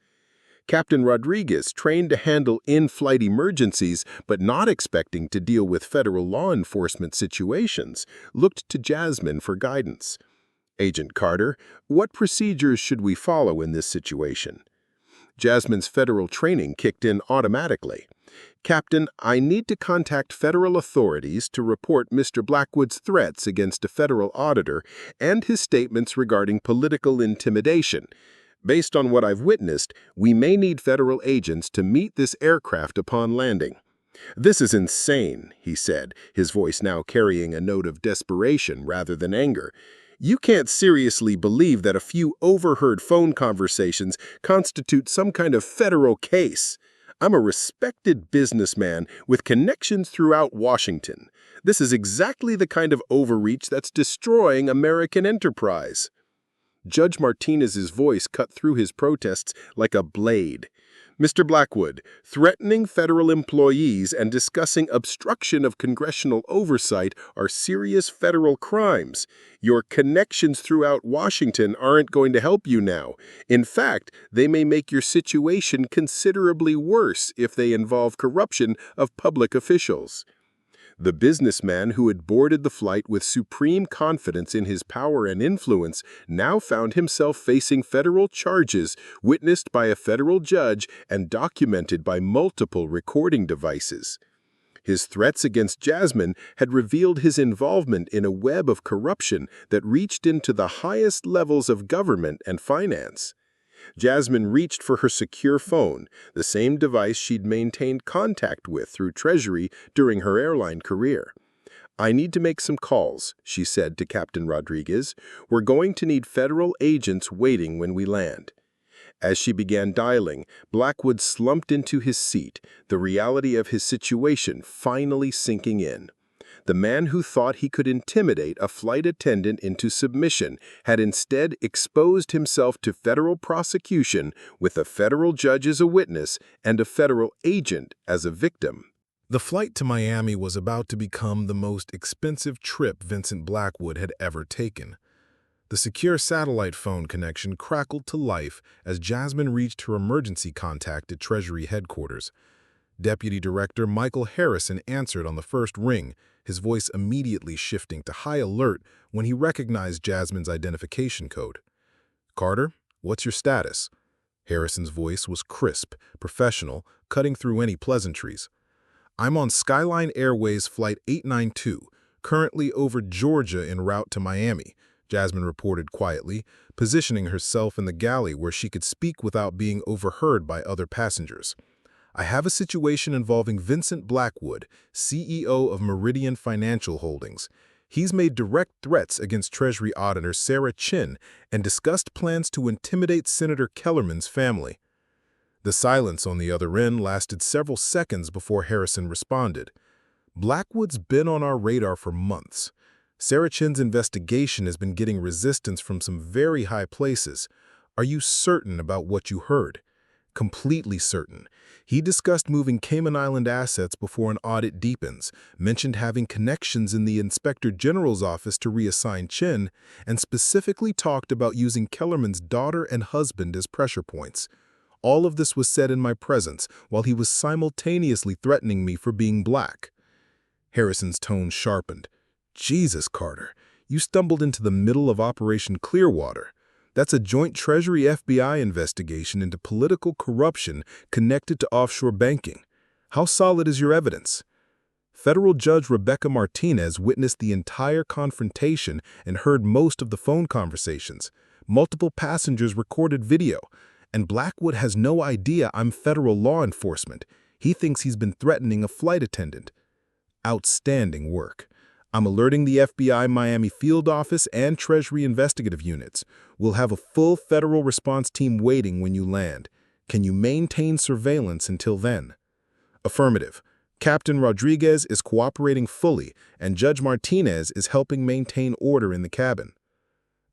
Captain Rodriguez, trained to handle in-flight emergencies but not expecting to deal with federal law enforcement situations, looked to Jasmine for guidance. "Agent Carter, what procedures should we follow in this situation?" Jasmine's federal training kicked in automatically. "Captain, I need to contact federal authorities to report Mr. Blackwood's threats against a federal auditor and his statements regarding political intimidation. Based on what I've witnessed, we may need federal agents to meet this aircraft upon landing." "This is insane," he said, his voice now carrying a note of desperation rather than anger. "You can't seriously believe that a few overheard phone conversations constitute some kind of federal case. I'm a respected businessman with connections throughout Washington. This is exactly the kind of overreach that's destroying American enterprise." Judge Martinez's voice cut through his protests like a blade. "Mr. Blackwood, threatening federal employees and discussing obstruction of congressional oversight are serious federal crimes. Your connections throughout Washington aren't going to help you now. In fact, they may make your situation considerably worse if they involve corruption of public officials." The businessman who had boarded the flight with supreme confidence in his power and influence now found himself facing federal charges witnessed by a federal judge and documented by multiple recording devices. His threats against Jasmine had revealed his involvement in a web of corruption that reached into the highest levels of government and finance. Jasmine reached for her secure phone, the same device she'd maintained contact with through Treasury during her airline career. "I need to make some calls," she said to Captain Rodriguez. "We're going to need federal agents waiting when we land." As she began dialing, Blackwood slumped into his seat, the reality of his situation finally sinking in. The man who thought he could intimidate a flight attendant into submission had instead exposed himself to federal prosecution with a federal judge as a witness and a federal agent as a victim. The flight to Miami was about to become the most expensive trip Vincent Blackwood had ever taken. The secure satellite phone connection crackled to life as Jasmine reached her emergency contact at Treasury headquarters. Deputy Director Michael Harrison answered on the first ring, his voice immediately shifting to high alert when he recognized Jasmine's identification code. "Carter, what's your status?" Harrison's voice was crisp, professional, cutting through any pleasantries. "I'm on Skyline Airways Flight 892, currently over Georgia en route to Miami," Jasmine reported quietly, positioning herself in the galley where she could speak without being overheard by other passengers. "I have a situation involving Vincent Blackwood, CEO of Meridian Financial Holdings. He's made direct threats against Treasury Auditor Sarah Chin and discussed plans to intimidate Senator Kellerman's family." The silence on the other end lasted several seconds before Harrison responded. "Blackwood's been on our radar for months. Sarah Chin's investigation has been getting resistance from some very high places. Are you certain about what you heard?" "Completely certain. He discussed moving Cayman Island assets before an audit deepens, mentioned having connections in the Inspector General's office to reassign Chin, and specifically talked about using Kellerman's daughter and husband as pressure points. All of this was said in my presence, while he was simultaneously threatening me for being black." Harrison's tone sharpened. "Jesus, Carter, you stumbled into the middle of Operation Clearwater. That's a joint Treasury FBI investigation into political corruption connected to offshore banking. How solid is your evidence?" Federal Judge Rebecca Martinez witnessed the entire confrontation and heard most of the phone conversations. Multiple passengers recorded video. "And Blackwood has no idea I'm federal law enforcement. He thinks he's been threatening a flight attendant." "Outstanding work. I'm alerting the FBI Miami field office and Treasury investigative units. We'll have a full federal response team waiting when you land. Can you maintain surveillance until then?" "Affirmative. Captain Rodriguez is cooperating fully, and Judge Martinez is helping maintain order in the cabin."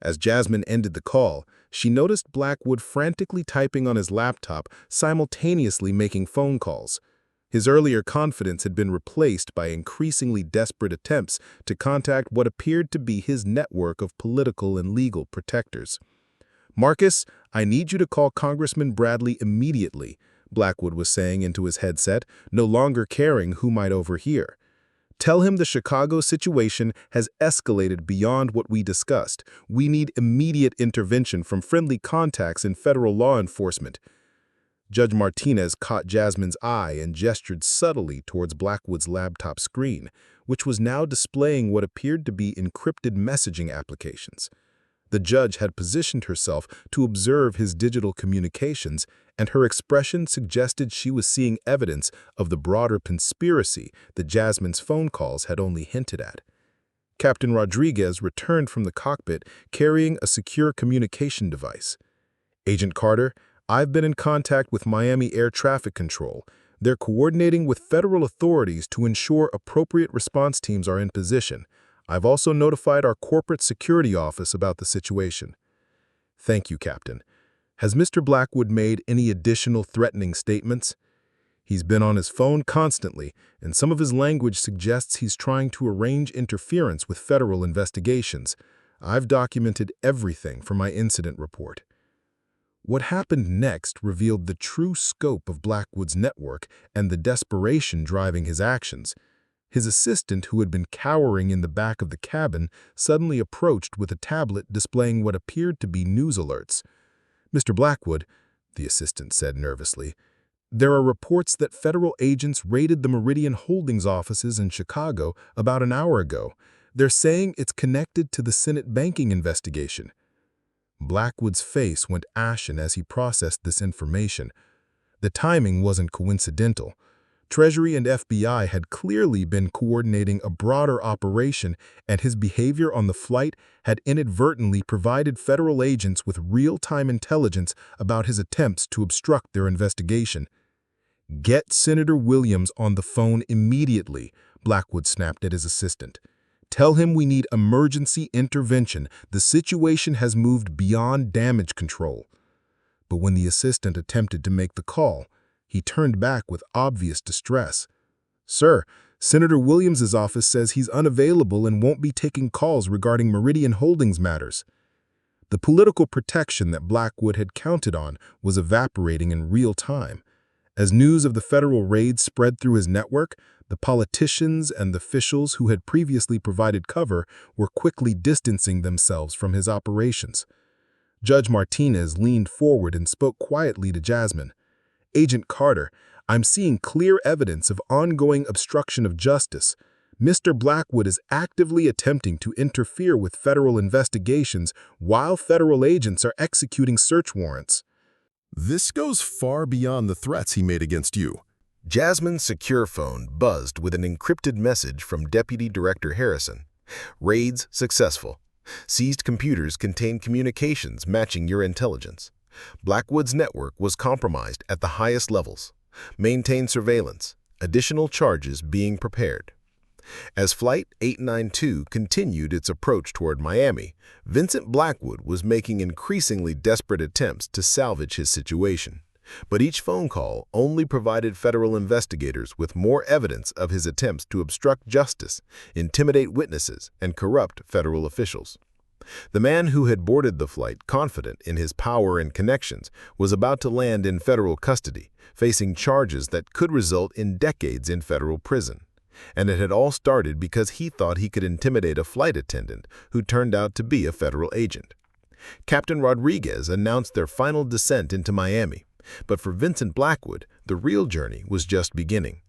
As Jasmine ended the call, she noticed Blackwood frantically typing on his laptop, simultaneously making phone calls. His earlier confidence had been replaced by increasingly desperate attempts to contact what appeared to be his network of political and legal protectors. "Marcus, I need you to call Congressman Bradley immediately," Blackwood was saying into his headset, no longer caring who might overhear. "Tell him the Chicago situation has escalated beyond what we discussed. We need immediate intervention from friendly contacts in federal law enforcement." Judge Martinez caught Jasmine's eye and gestured subtly towards Blackwood's laptop screen, which was now displaying what appeared to be encrypted messaging applications. The judge had positioned herself to observe his digital communications, and her expression suggested she was seeing evidence of the broader conspiracy that Jasmine's phone calls had only hinted at. Captain Rodriguez returned from the cockpit carrying a secure communication device. "Agent Carter, I've been in contact with Miami Air Traffic Control. They're coordinating with federal authorities to ensure appropriate response teams are in position. I've also notified our corporate security office about the situation." "Thank you, Captain. Has Mr. Blackwood made any additional threatening statements?" "He's been on his phone constantly, and some of his language suggests he's trying to arrange interference with federal investigations. I've documented everything for my incident report." What happened next revealed the true scope of Blackwood's network and the desperation driving his actions. His assistant, who had been cowering in the back of the cabin, suddenly approached with a tablet displaying what appeared to be news alerts. "Mr. Blackwood," the assistant said nervously, "there are reports that federal agents raided the Meridian Holdings offices in Chicago about an hour ago. They're saying it's connected to the Senate banking investigation." Blackwood's face went ashen as he processed this information. The timing wasn't coincidental. Treasury and FBI had clearly been coordinating a broader operation, and his behavior on the flight had inadvertently provided federal agents with real-time intelligence about his attempts to obstruct their investigation. "Get Senator Williams on the phone immediately," Blackwood snapped at his assistant. "Tell him we need emergency intervention. The situation has moved beyond damage control." But when the assistant attempted to make the call, he turned back with obvious distress. "Sir, Senator Williams's office says he's unavailable and won't be taking calls regarding Meridian Holdings matters." The political protection that Blackwood had counted on was evaporating in real time. As news of the federal raid spread through his network, the politicians and officials who had previously provided cover were quickly distancing themselves from his operations. Judge Martinez leaned forward and spoke quietly to Jasmine. "Agent Carter, I'm seeing clear evidence of ongoing obstruction of justice. Mr. Blackwood is actively attempting to interfere with federal investigations while federal agents are executing search warrants." This goes far beyond the threats he made against you. Jasmine's secure phone buzzed with an encrypted message from Deputy Director Harrison. "Raids successful. Seized computers contain communications matching your intelligence. Blackwood's network was compromised at the highest levels. Maintain surveillance. Additional charges being prepared." As Flight 892 continued its approach toward Miami, Vincent Blackwood was making increasingly desperate attempts to salvage his situation. But each phone call only provided federal investigators with more evidence of his attempts to obstruct justice, intimidate witnesses, and corrupt federal officials. The man who had boarded the flight, confident in his power and connections, was about to land in federal custody, facing charges that could result in decades in federal prison. And it had all started because he thought he could intimidate a flight attendant who turned out to be a federal agent. Captain Rodriguez announced their final descent into Miami, but for Vincent Blackwood, the real journey was just beginning.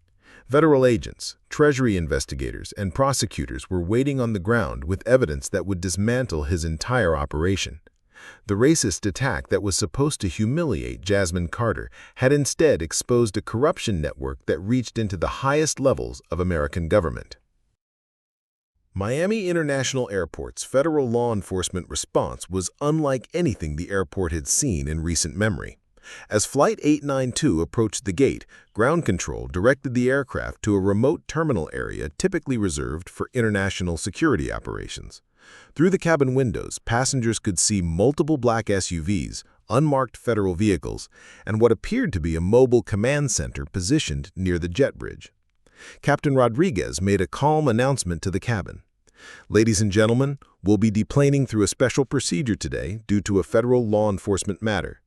Federal agents, Treasury investigators, and prosecutors were waiting on the ground with evidence that would dismantle his entire operation. The racist attack that was supposed to humiliate Jasmine Carter had instead exposed a corruption network that reached into the highest levels of American government. Miami International Airport's federal law enforcement response was unlike anything the airport had seen in recent memory. As Flight 892 approached the gate, ground control directed the aircraft to a remote terminal area typically reserved for international security operations. Through the cabin windows, passengers could see multiple black SUVs, unmarked federal vehicles, and what appeared to be a mobile command center positioned near the jet bridge. Captain Rodriguez made a calm announcement to the cabin. "Ladies and gentlemen, we'll be deplaning through a special procedure today due to a federal law enforcement matter.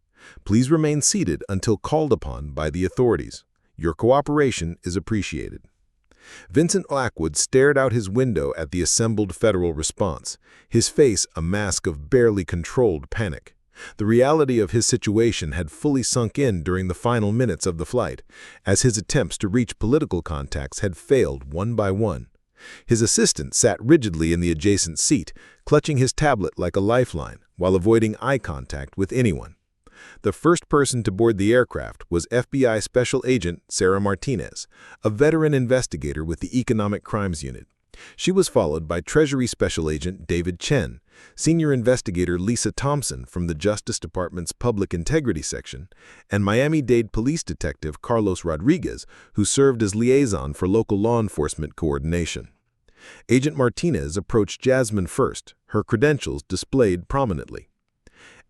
Please remain seated until called upon by the authorities. Your cooperation is appreciated." Vincent Blackwood stared out his window at the assembled federal response, his face a mask of barely controlled panic. The reality of his situation had fully sunk in during the final minutes of the flight, as his attempts to reach political contacts had failed one by one. His assistant sat rigidly in the adjacent seat, clutching his tablet like a lifeline, while avoiding eye contact with anyone. The first person to board the aircraft was FBI Special Agent Sarah Martinez, a veteran investigator with the Economic Crimes Unit. She was followed by Treasury Special Agent David Chen, Senior Investigator Lisa Thompson from the Justice Department's Public Integrity Section, and Miami-Dade Police Detective Carlos Rodriguez, who served as liaison for local law enforcement coordination. Agent Martinez approached Jasmine first, her credentials displayed prominently.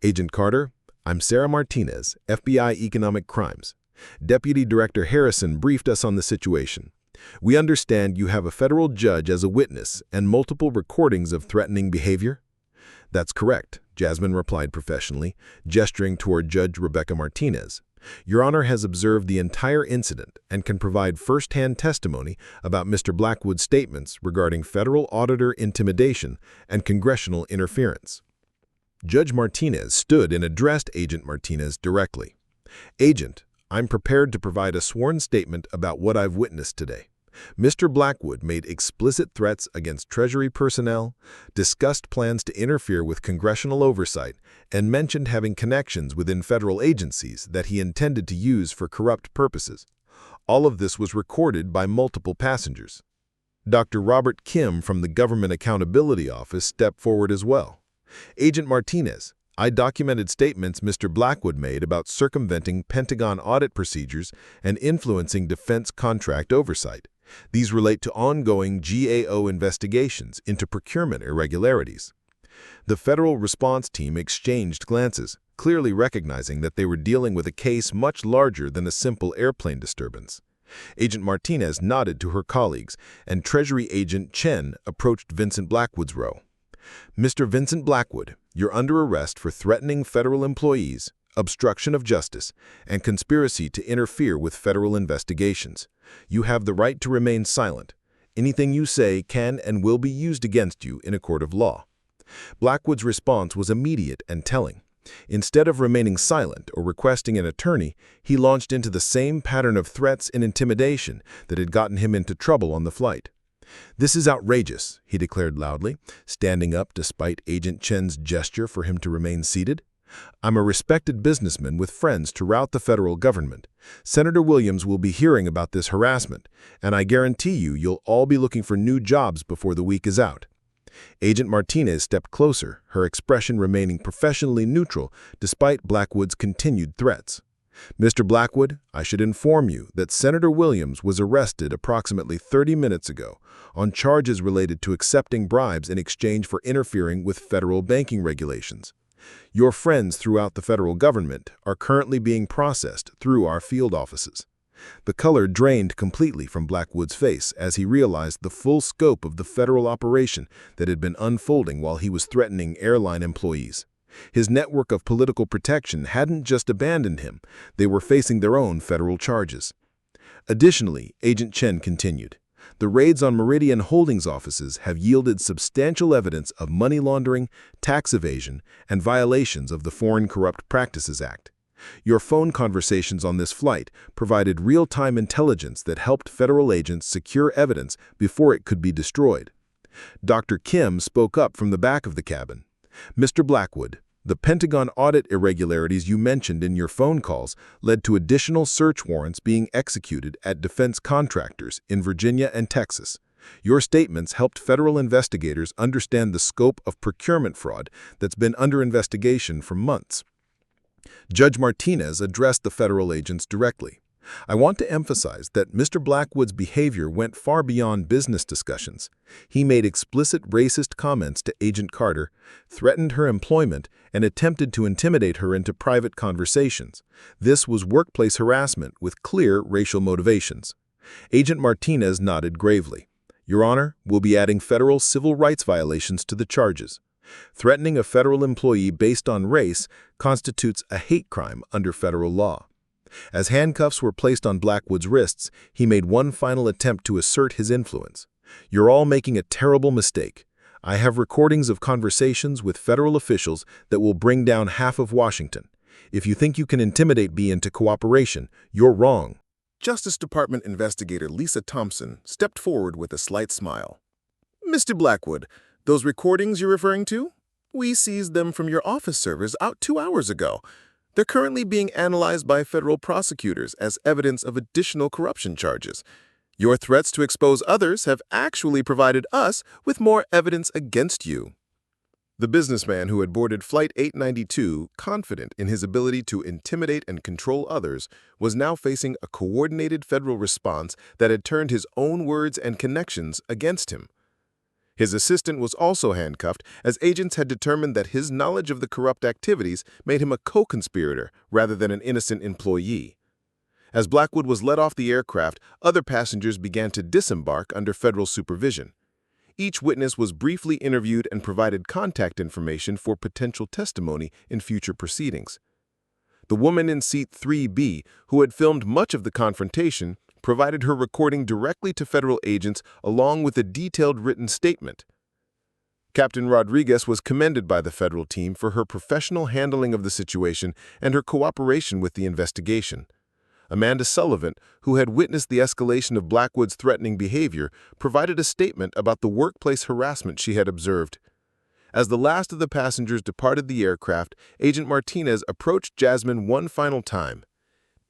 "Agent Carter, I'm Sarah Martinez, FBI Economic Crimes. Deputy Director Harrison briefed us on the situation. We understand you have a federal judge as a witness and multiple recordings of threatening behavior?" "That's correct," Jasmine replied professionally, gesturing toward Judge Rebecca Martinez. Your Honor has observed the entire incident and can provide first-hand testimony about Mr. Blackwood's statements regarding federal auditor intimidation and congressional interference. Judge Martinez stood and addressed Agent Martinez directly. Agent, I'm prepared to provide a sworn statement about what I've witnessed today. Mr. Blackwood made explicit threats against Treasury personnel, discussed plans to interfere with congressional oversight, and mentioned having connections within federal agencies that he intended to use for corrupt purposes. All of this was recorded by multiple passengers. Dr. Robert Kim from the Government Accountability Office stepped forward as well. Agent Martinez, I documented statements Mr. Blackwood made about circumventing Pentagon audit procedures and influencing defense contract oversight. These relate to ongoing GAO investigations into procurement irregularities. The federal response team exchanged glances, clearly recognizing that they were dealing with a case much larger than a simple airplane disturbance. Agent Martinez nodded to her colleagues, and Treasury Agent Chen approached Vincent Blackwood's row. Mr. Vincent Blackwood, you're under arrest for threatening federal employees, obstruction of justice, and conspiracy to interfere with federal investigations. You have the right to remain silent. Anything you say can and will be used against you in a court of law. Blackwood's response was immediate and telling. Instead of remaining silent or requesting an attorney, he launched into the same pattern of threats and intimidation that had gotten him into trouble on the flight. This is outrageous, he declared loudly, standing up despite Agent Chen's gesture for him to remain seated. I'm a respected businessman with friends throughout the federal government. Senator Williams will be hearing about this harassment, and I guarantee you'll all be looking for new jobs before the week is out. Agent Martinez stepped closer, her expression remaining professionally neutral despite Blackwood's continued threats. Mr. Blackwood, I should inform you that Senator Williams was arrested approximately 30 minutes ago on charges related to accepting bribes in exchange for interfering with federal banking regulations. Your friends throughout the federal government are currently being processed through our field offices. The color drained completely from Blackwood's face as he realized the full scope of the federal operation that had been unfolding while he was threatening airline employees. His network of political protection hadn't just abandoned him, they were facing their own federal charges. Additionally, Agent Chen continued, the raids on Meridian Holdings offices have yielded substantial evidence of money laundering, tax evasion, and violations of the Foreign Corrupt Practices Act. Your phone conversations on this flight provided real-time intelligence that helped federal agents secure evidence before it could be destroyed. Dr. Kim spoke up from the back of the cabin. Mr. Blackwood, the Pentagon audit irregularities you mentioned in your phone calls led to additional search warrants being executed at defense contractors in Virginia and Texas. Your statements helped federal investigators understand the scope of procurement fraud that's been under investigation for months. Judge Martinez addressed the federal agents directly. I want to emphasize that Mr. Blackwood's behavior went far beyond business discussions. He made explicit racist comments to Agent Carter, threatened her employment, and attempted to intimidate her into private conversations. This was workplace harassment with clear racial motivations. Agent Martinez nodded gravely. Your Honor, we'll be adding federal civil rights violations to the charges. Threatening a federal employee based on race constitutes a hate crime under federal law. As handcuffs were placed on Blackwood's wrists, he made one final attempt to assert his influence. You're all making a terrible mistake. I have recordings of conversations with federal officials that will bring down half of Washington. If you think you can intimidate me into cooperation, you're wrong. Justice Department investigator Lisa Thompson stepped forward with a slight smile. Mr. Blackwood, those recordings you're referring to? We seized them from your office servers out 2 hours ago. They're currently being analyzed by federal prosecutors as evidence of additional corruption charges. Your threats to expose others have actually provided us with more evidence against you. The businessman who had boarded Flight 892, confident in his ability to intimidate and control others, was now facing a coordinated federal response that had turned his own words and connections against him. His assistant was also handcuffed, as agents had determined that his knowledge of the corrupt activities made him a co-conspirator rather than an innocent employee. As Blackwood was let off the aircraft, other passengers began to disembark under federal supervision. Each witness was briefly interviewed and provided contact information for potential testimony in future proceedings. The woman in seat 3B, who had filmed much of the confrontation, provided her recording directly to federal agents along with a detailed written statement. Captain Rodriguez was commended by the federal team for her professional handling of the situation and her cooperation with the investigation. Amanda Sullivan, who had witnessed the escalation of Blackwood's threatening behavior, provided a statement about the workplace harassment she had observed. As the last of the passengers departed the aircraft, Agent Martinez approached Jasmine one final time.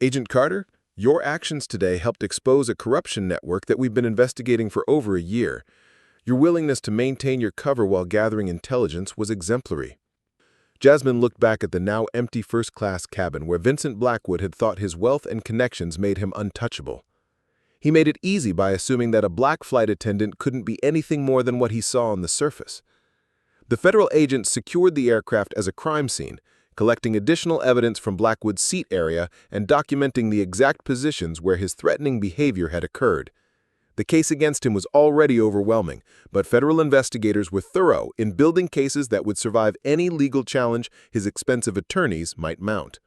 "Agent Carter, your actions today helped expose a corruption network that we've been investigating for over a year. Your willingness to maintain your cover while gathering intelligence was exemplary." Jasmine looked back at the now empty first-class cabin where Vincent Blackwood had thought his wealth and connections made him untouchable. He made it easy by assuming that a black flight attendant couldn't be anything more than what he saw on the surface. The federal agents secured the aircraft as a crime scene, collecting additional evidence from Blackwood's seat area and documenting the exact positions where his threatening behavior had occurred. The case against him was already overwhelming, but federal investigators were thorough in building cases that would survive any legal challenge his expensive attorneys might mount.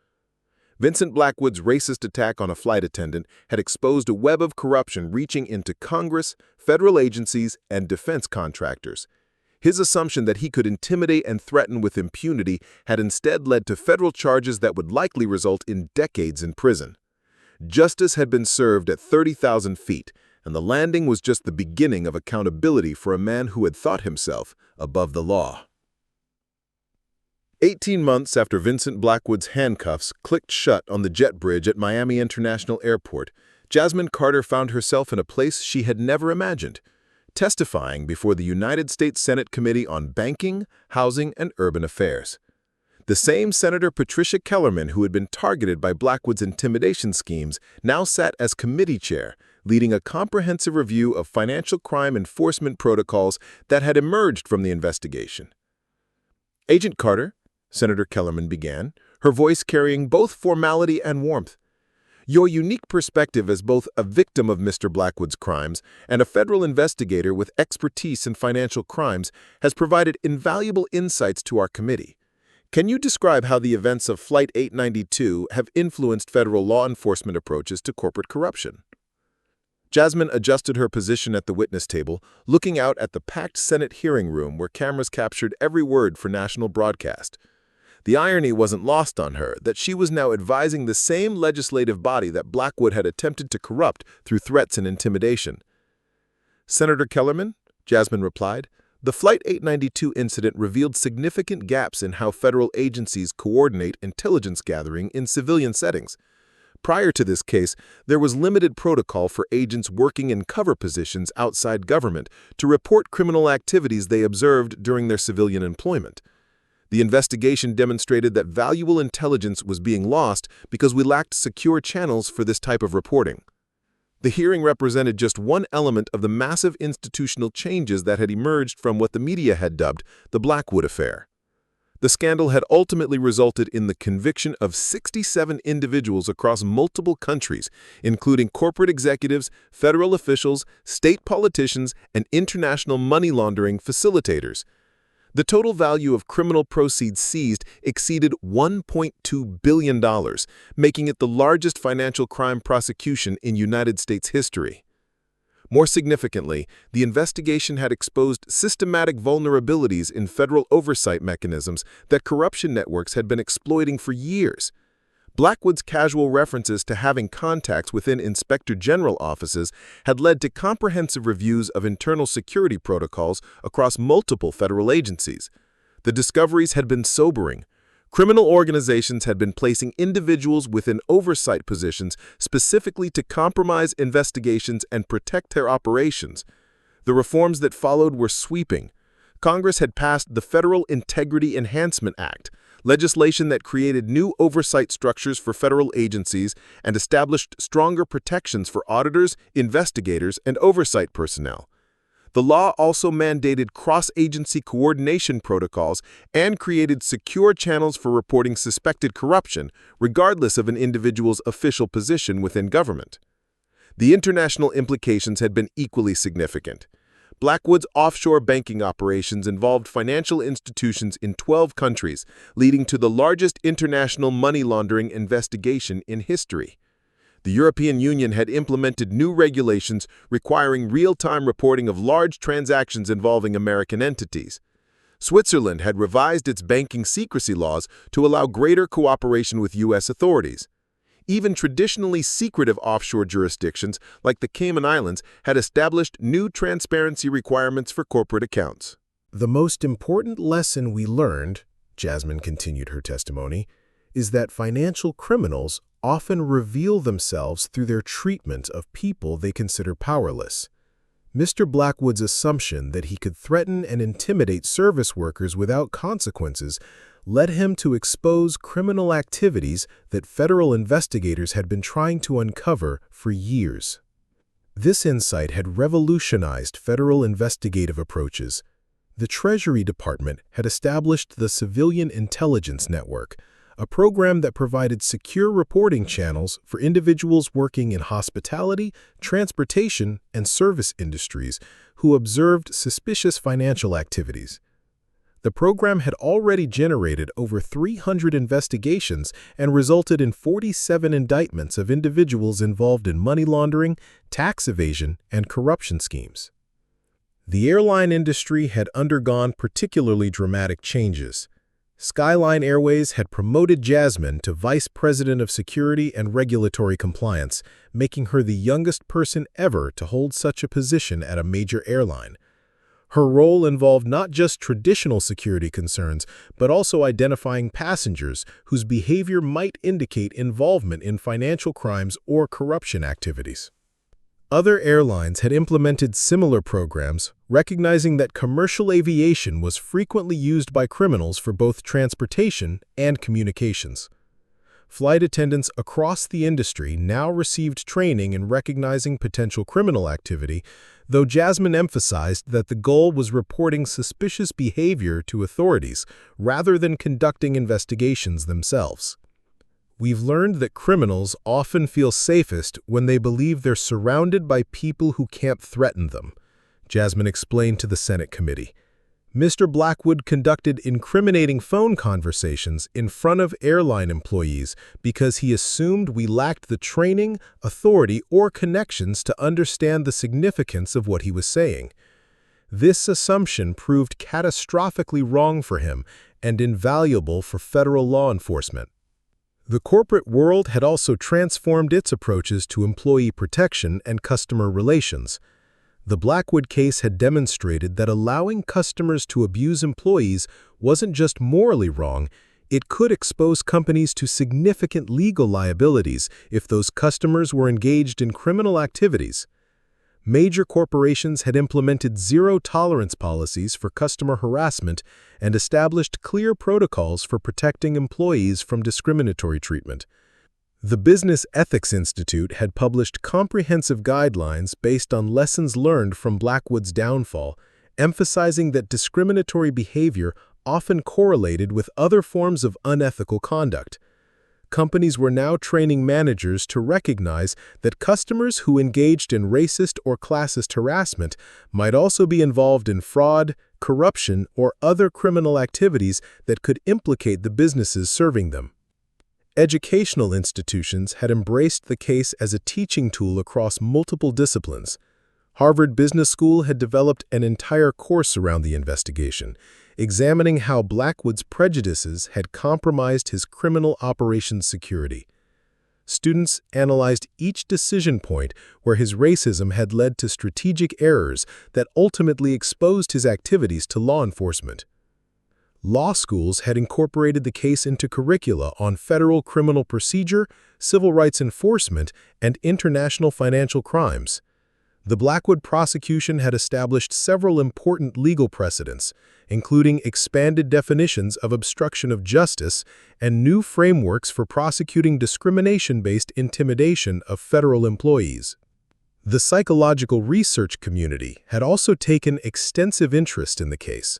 Vincent Blackwood's racist attack on a flight attendant had exposed a web of corruption reaching into Congress, federal agencies, and defense contractors. His assumption that he could intimidate and threaten with impunity had instead led to federal charges that would likely result in decades in prison. Justice had been served at 30,000 feet, and the landing was just the beginning of accountability for a man who had thought himself above the law. 18 months after Vincent Blackwood's handcuffs clicked shut on the jet bridge at Miami International Airport, Jasmine Carter found herself in a place she had never imagined, testifying before the United States Senate Committee on Banking, Housing, and Urban Affairs. The same Senator Patricia Kellerman who had been targeted by Blackwood's intimidation schemes now sat as committee chair, leading a comprehensive review of financial crime enforcement protocols that had emerged from the investigation. "Agent Carter," Senator Kellerman began, her voice carrying both formality and warmth, "your unique perspective as both a victim of Mr. Blackwood's crimes and a federal investigator with expertise in financial crimes has provided invaluable insights to our committee. Can you describe how the events of Flight 892 have influenced federal law enforcement approaches to corporate corruption?" Jasmine adjusted her position at the witness table, looking out at the packed Senate hearing room where cameras captured every word for national broadcast. The irony wasn't lost on her that she was now advising the same legislative body that Blackwood had attempted to corrupt through threats and intimidation. "Senator Kellerman," Jasmine replied, "the Flight 892 incident revealed significant gaps in how federal agencies coordinate intelligence gathering in civilian settings. Prior to this case, there was limited protocol for agents working in cover positions outside government to report criminal activities they observed during their civilian employment. The investigation demonstrated that valuable intelligence was being lost because we lacked secure channels for this type of reporting." The hearing represented just one element of the massive institutional changes that had emerged from what the media had dubbed the Blackwood affair. The scandal had ultimately resulted in the conviction of 67 individuals across multiple countries, including corporate executives, federal officials, state politicians, and international money laundering facilitators. The total value of criminal proceeds seized exceeded $1.2 billion, making it the largest financial crime prosecution in United States history. More significantly, the investigation had exposed systematic vulnerabilities in federal oversight mechanisms that corruption networks had been exploiting for years. Blackwood's casual references to having contacts within Inspector General offices had led to comprehensive reviews of internal security protocols across multiple federal agencies. The discoveries had been sobering. Criminal organizations had been placing individuals within oversight positions specifically to compromise investigations and protect their operations. The reforms that followed were sweeping. Congress had passed the Federal Integrity Enhancement Act, legislation that created new oversight structures for federal agencies and established stronger protections for auditors, investigators, and oversight personnel. The law also mandated cross-agency coordination protocols and created secure channels for reporting suspected corruption, regardless of an individual's official position within government. The international implications had been equally significant. Blackwood's offshore banking operations involved financial institutions in 12 countries, leading to the largest international money laundering investigation in history. The European Union had implemented new regulations requiring real-time reporting of large transactions involving American entities. Switzerland had revised its banking secrecy laws to allow greater cooperation with U.S. authorities. Even traditionally secretive offshore jurisdictions, like the Cayman Islands, had established new transparency requirements for corporate accounts. The most important lesson we learned, Jasmine continued her testimony, is that financial criminals often reveal themselves through their treatment of people they consider powerless. Mr. Blackwood's assumption that he could threaten and intimidate service workers without consequences led him to expose criminal activities that federal investigators had been trying to uncover for years. This insight had revolutionized federal investigative approaches. The Treasury Department had established the Civilian Intelligence Network, a program that provided secure reporting channels for individuals working in hospitality, transportation, and service industries who observed suspicious financial activities. The program had already generated over 300 investigations and resulted in 47 indictments of individuals involved in money laundering, tax evasion, and corruption schemes. The airline industry had undergone particularly dramatic changes. Skyline Airways had promoted Jasmine to Vice President of Security and Regulatory Compliance, making her the youngest person ever to hold such a position at a major airline. Her role involved not just traditional security concerns, but also identifying passengers whose behavior might indicate involvement in financial crimes or corruption activities. Other airlines had implemented similar programs, recognizing that commercial aviation was frequently used by criminals for both transportation and communications. Flight attendants across the industry now received training in recognizing potential criminal activity, though Jasmine emphasized that the goal was reporting suspicious behavior to authorities rather than conducting investigations themselves. We've learned that criminals often feel safest when they believe they're surrounded by people who can't threaten them, Jasmine explained to the Senate committee. Mr. Blackwood conducted incriminating phone conversations in front of airline employees because he assumed we lacked the training, authority, or connections to understand the significance of what he was saying. This assumption proved catastrophically wrong for him and invaluable for federal law enforcement. The corporate world had also transformed its approaches to employee protection and customer relations. The Blackwood case had demonstrated that allowing customers to abuse employees wasn't just morally wrong, it could expose companies to significant legal liabilities if those customers were engaged in criminal activities. Major corporations had implemented zero-tolerance policies for customer harassment and established clear protocols for protecting employees from discriminatory treatment. The Business Ethics Institute had published comprehensive guidelines based on lessons learned from Blackwood's downfall, emphasizing that discriminatory behavior often correlated with other forms of unethical conduct. Companies were now training managers to recognize that customers who engaged in racist or classist harassment might also be involved in fraud, corruption, or other criminal activities that could implicate the businesses serving them. Educational institutions had embraced the case as a teaching tool across multiple disciplines. Harvard Business School had developed an entire course around the investigation, examining how Blackwood's prejudices had compromised his criminal operations security. Students analyzed each decision point where his racism had led to strategic errors that ultimately exposed his activities to law enforcement. Law schools had incorporated the case into curricula on federal criminal procedure, civil rights enforcement, and international financial crimes. The Blackwood prosecution had established several important legal precedents, including expanded definitions of obstruction of justice and new frameworks for prosecuting discrimination-based intimidation of federal employees. The psychological research community had also taken extensive interest in the case.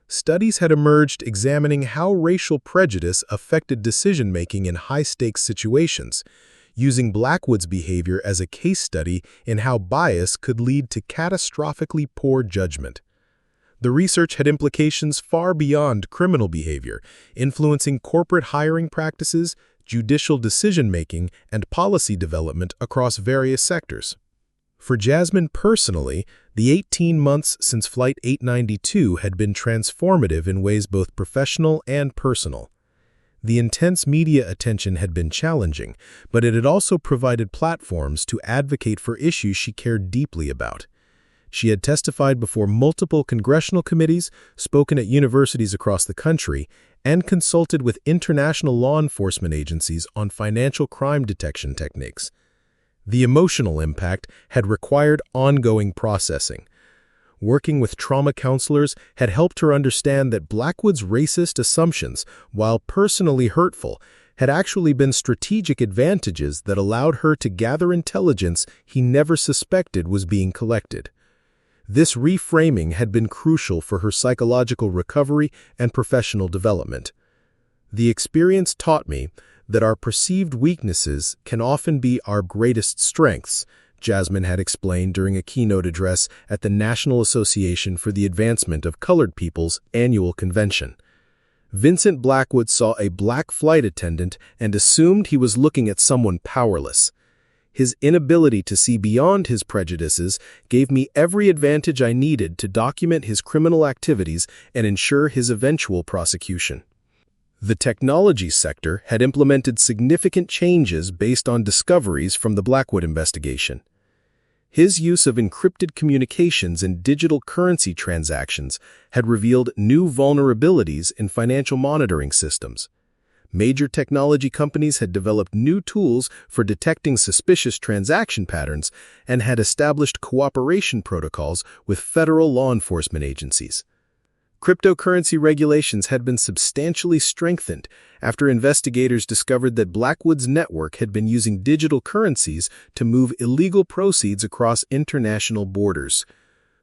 Studies had emerged examining how racial prejudice affected decision-making in high-stakes situations. using Blackwood's behavior as a case study in how bias could lead to catastrophically poor judgment. The research had implications far beyond criminal behavior, influencing corporate hiring practices, judicial decision-making, and policy development across various sectors. For Jasmine personally, the 18 months since Flight 892 had been transformative in ways both professional and personal. The intense media attention had been challenging, but it had also provided platforms to advocate for issues she cared deeply about. She had testified before multiple congressional committees, spoken at universities across the country, and consulted with international law enforcement agencies on financial crime detection techniques. The emotional impact had required ongoing processing. Working with trauma counselors had helped her understand that Blackwood's racist assumptions, while personally hurtful, had actually been strategic advantages that allowed her to gather intelligence he never suspected was being collected. This reframing had been crucial for her psychological recovery and professional development. The experience taught me that our perceived weaknesses can often be our greatest strengths, Jasmine had explained during a keynote address at the National Association for the Advancement of Colored People's annual convention. Vincent Blackwood saw a black flight attendant and assumed he was looking at someone powerless. His inability to see beyond his prejudices gave me every advantage I needed to document his criminal activities and ensure his eventual prosecution. The technology sector had implemented significant changes based on discoveries from the Blackwood investigation. His use of encrypted communications and digital currency transactions had revealed new vulnerabilities in financial monitoring systems. Major technology companies had developed new tools for detecting suspicious transaction patterns and had established cooperation protocols with federal law enforcement agencies. Cryptocurrency regulations had been substantially strengthened after investigators discovered that Blackwood's network had been using digital currencies to move illegal proceeds across international borders.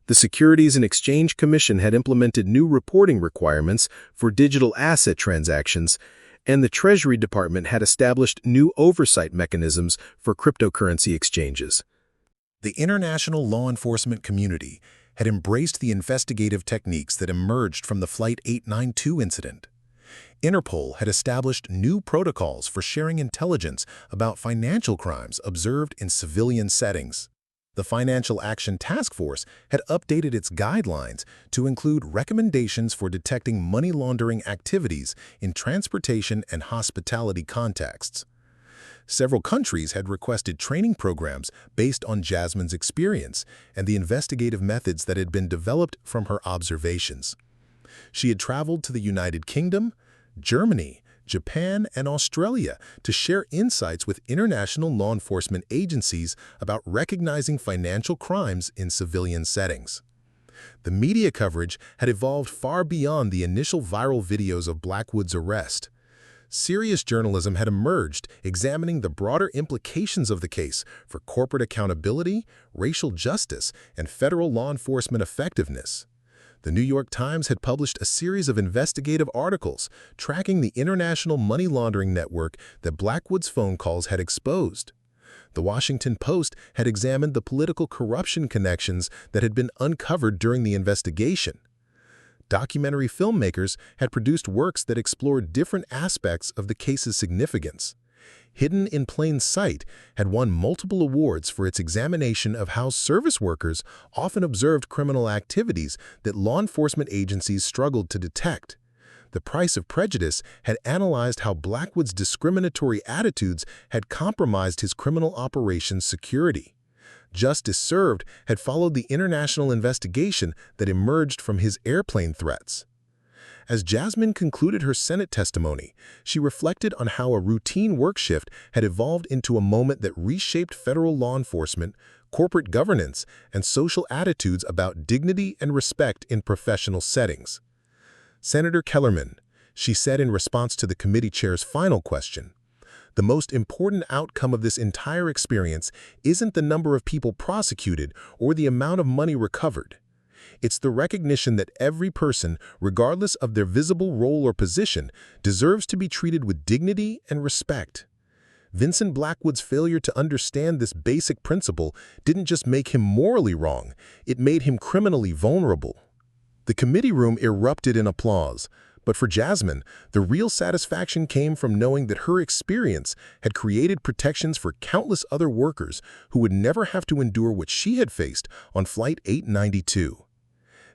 The Securities and Exchange Commission had implemented new reporting requirements for digital asset transactions, and the Treasury Department had established new oversight mechanisms for cryptocurrency exchanges. The international law enforcement community had embraced the investigative techniques that emerged from the Flight 892 incident. Interpol had established new protocols for sharing intelligence about financial crimes observed in civilian settings. The Financial Action Task Force had updated its guidelines to include recommendations for detecting money laundering activities in transportation and hospitality contexts. Several countries had requested training programs based on Jasmine's experience and the investigative methods that had been developed from her observations. She had traveled to the United Kingdom, Germany, Japan, and Australia to share insights with international law enforcement agencies about recognizing financial crimes in civilian settings. The media coverage had evolved far beyond the initial viral videos of Blackwood's arrest. Serious journalism had emerged, examining the broader implications of the case for corporate accountability, racial justice, and federal law enforcement effectiveness. The New York Times had published a series of investigative articles tracking the international money laundering network that Blackwood's phone calls had exposed. The Washington Post had examined the political corruption connections that had been uncovered during the investigation. Documentary filmmakers had produced works that explored different aspects of the case's significance. Hidden in Plain Sight had won multiple awards for its examination of how service workers often observed criminal activities that law enforcement agencies struggled to detect. The Price of Prejudice had analyzed how Blackwood's discriminatory attitudes had compromised his criminal operations security. Justice Served had followed the international investigation that emerged from his airplane threats. As Jasmine concluded her Senate testimony, she reflected on how a routine work shift had evolved into a moment that reshaped federal law enforcement, corporate governance, and social attitudes about dignity and respect in professional settings. Senator Kellerman, she said in response to the committee chair's final question, "The most important outcome of this entire experience isn't the number of people prosecuted or the amount of money recovered. It's the recognition that every person, regardless of their visible role or position, deserves to be treated with dignity and respect." Vincent Blackwood's failure to understand this basic principle didn't just make him morally wrong, it made him criminally vulnerable. The committee room erupted in applause, but for Jasmine, the real satisfaction came from knowing that her experience had created protections for countless other workers who would never have to endure what she had faced on Flight 892.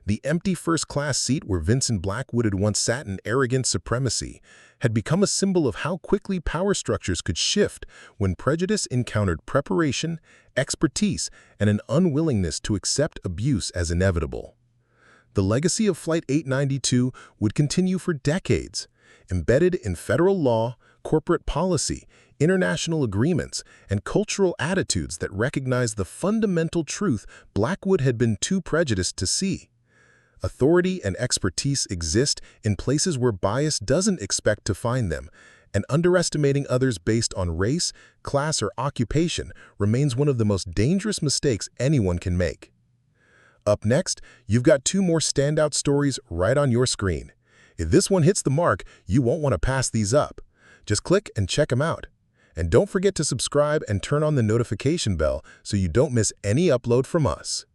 The empty first-class seat where Vincent Blackwood had once sat in arrogant supremacy had become a symbol of how quickly power structures could shift when prejudice encountered preparation, expertise, and an unwillingness to accept abuse as inevitable. The legacy of Flight 892 would continue for decades, embedded in federal law, corporate policy, international agreements, and cultural attitudes that recognize the fundamental truth Blackwood had been too prejudiced to see. Authority and expertise exist in places where bias doesn't expect to find them, and underestimating others based on race, class, or occupation remains one of the most dangerous mistakes anyone can make. Up next, you've got two more standout stories right on your screen. If this one hits the mark, you won't want to pass these up. Just click and check them out. And don't forget to subscribe and turn on the notification bell so you don't miss any upload from us.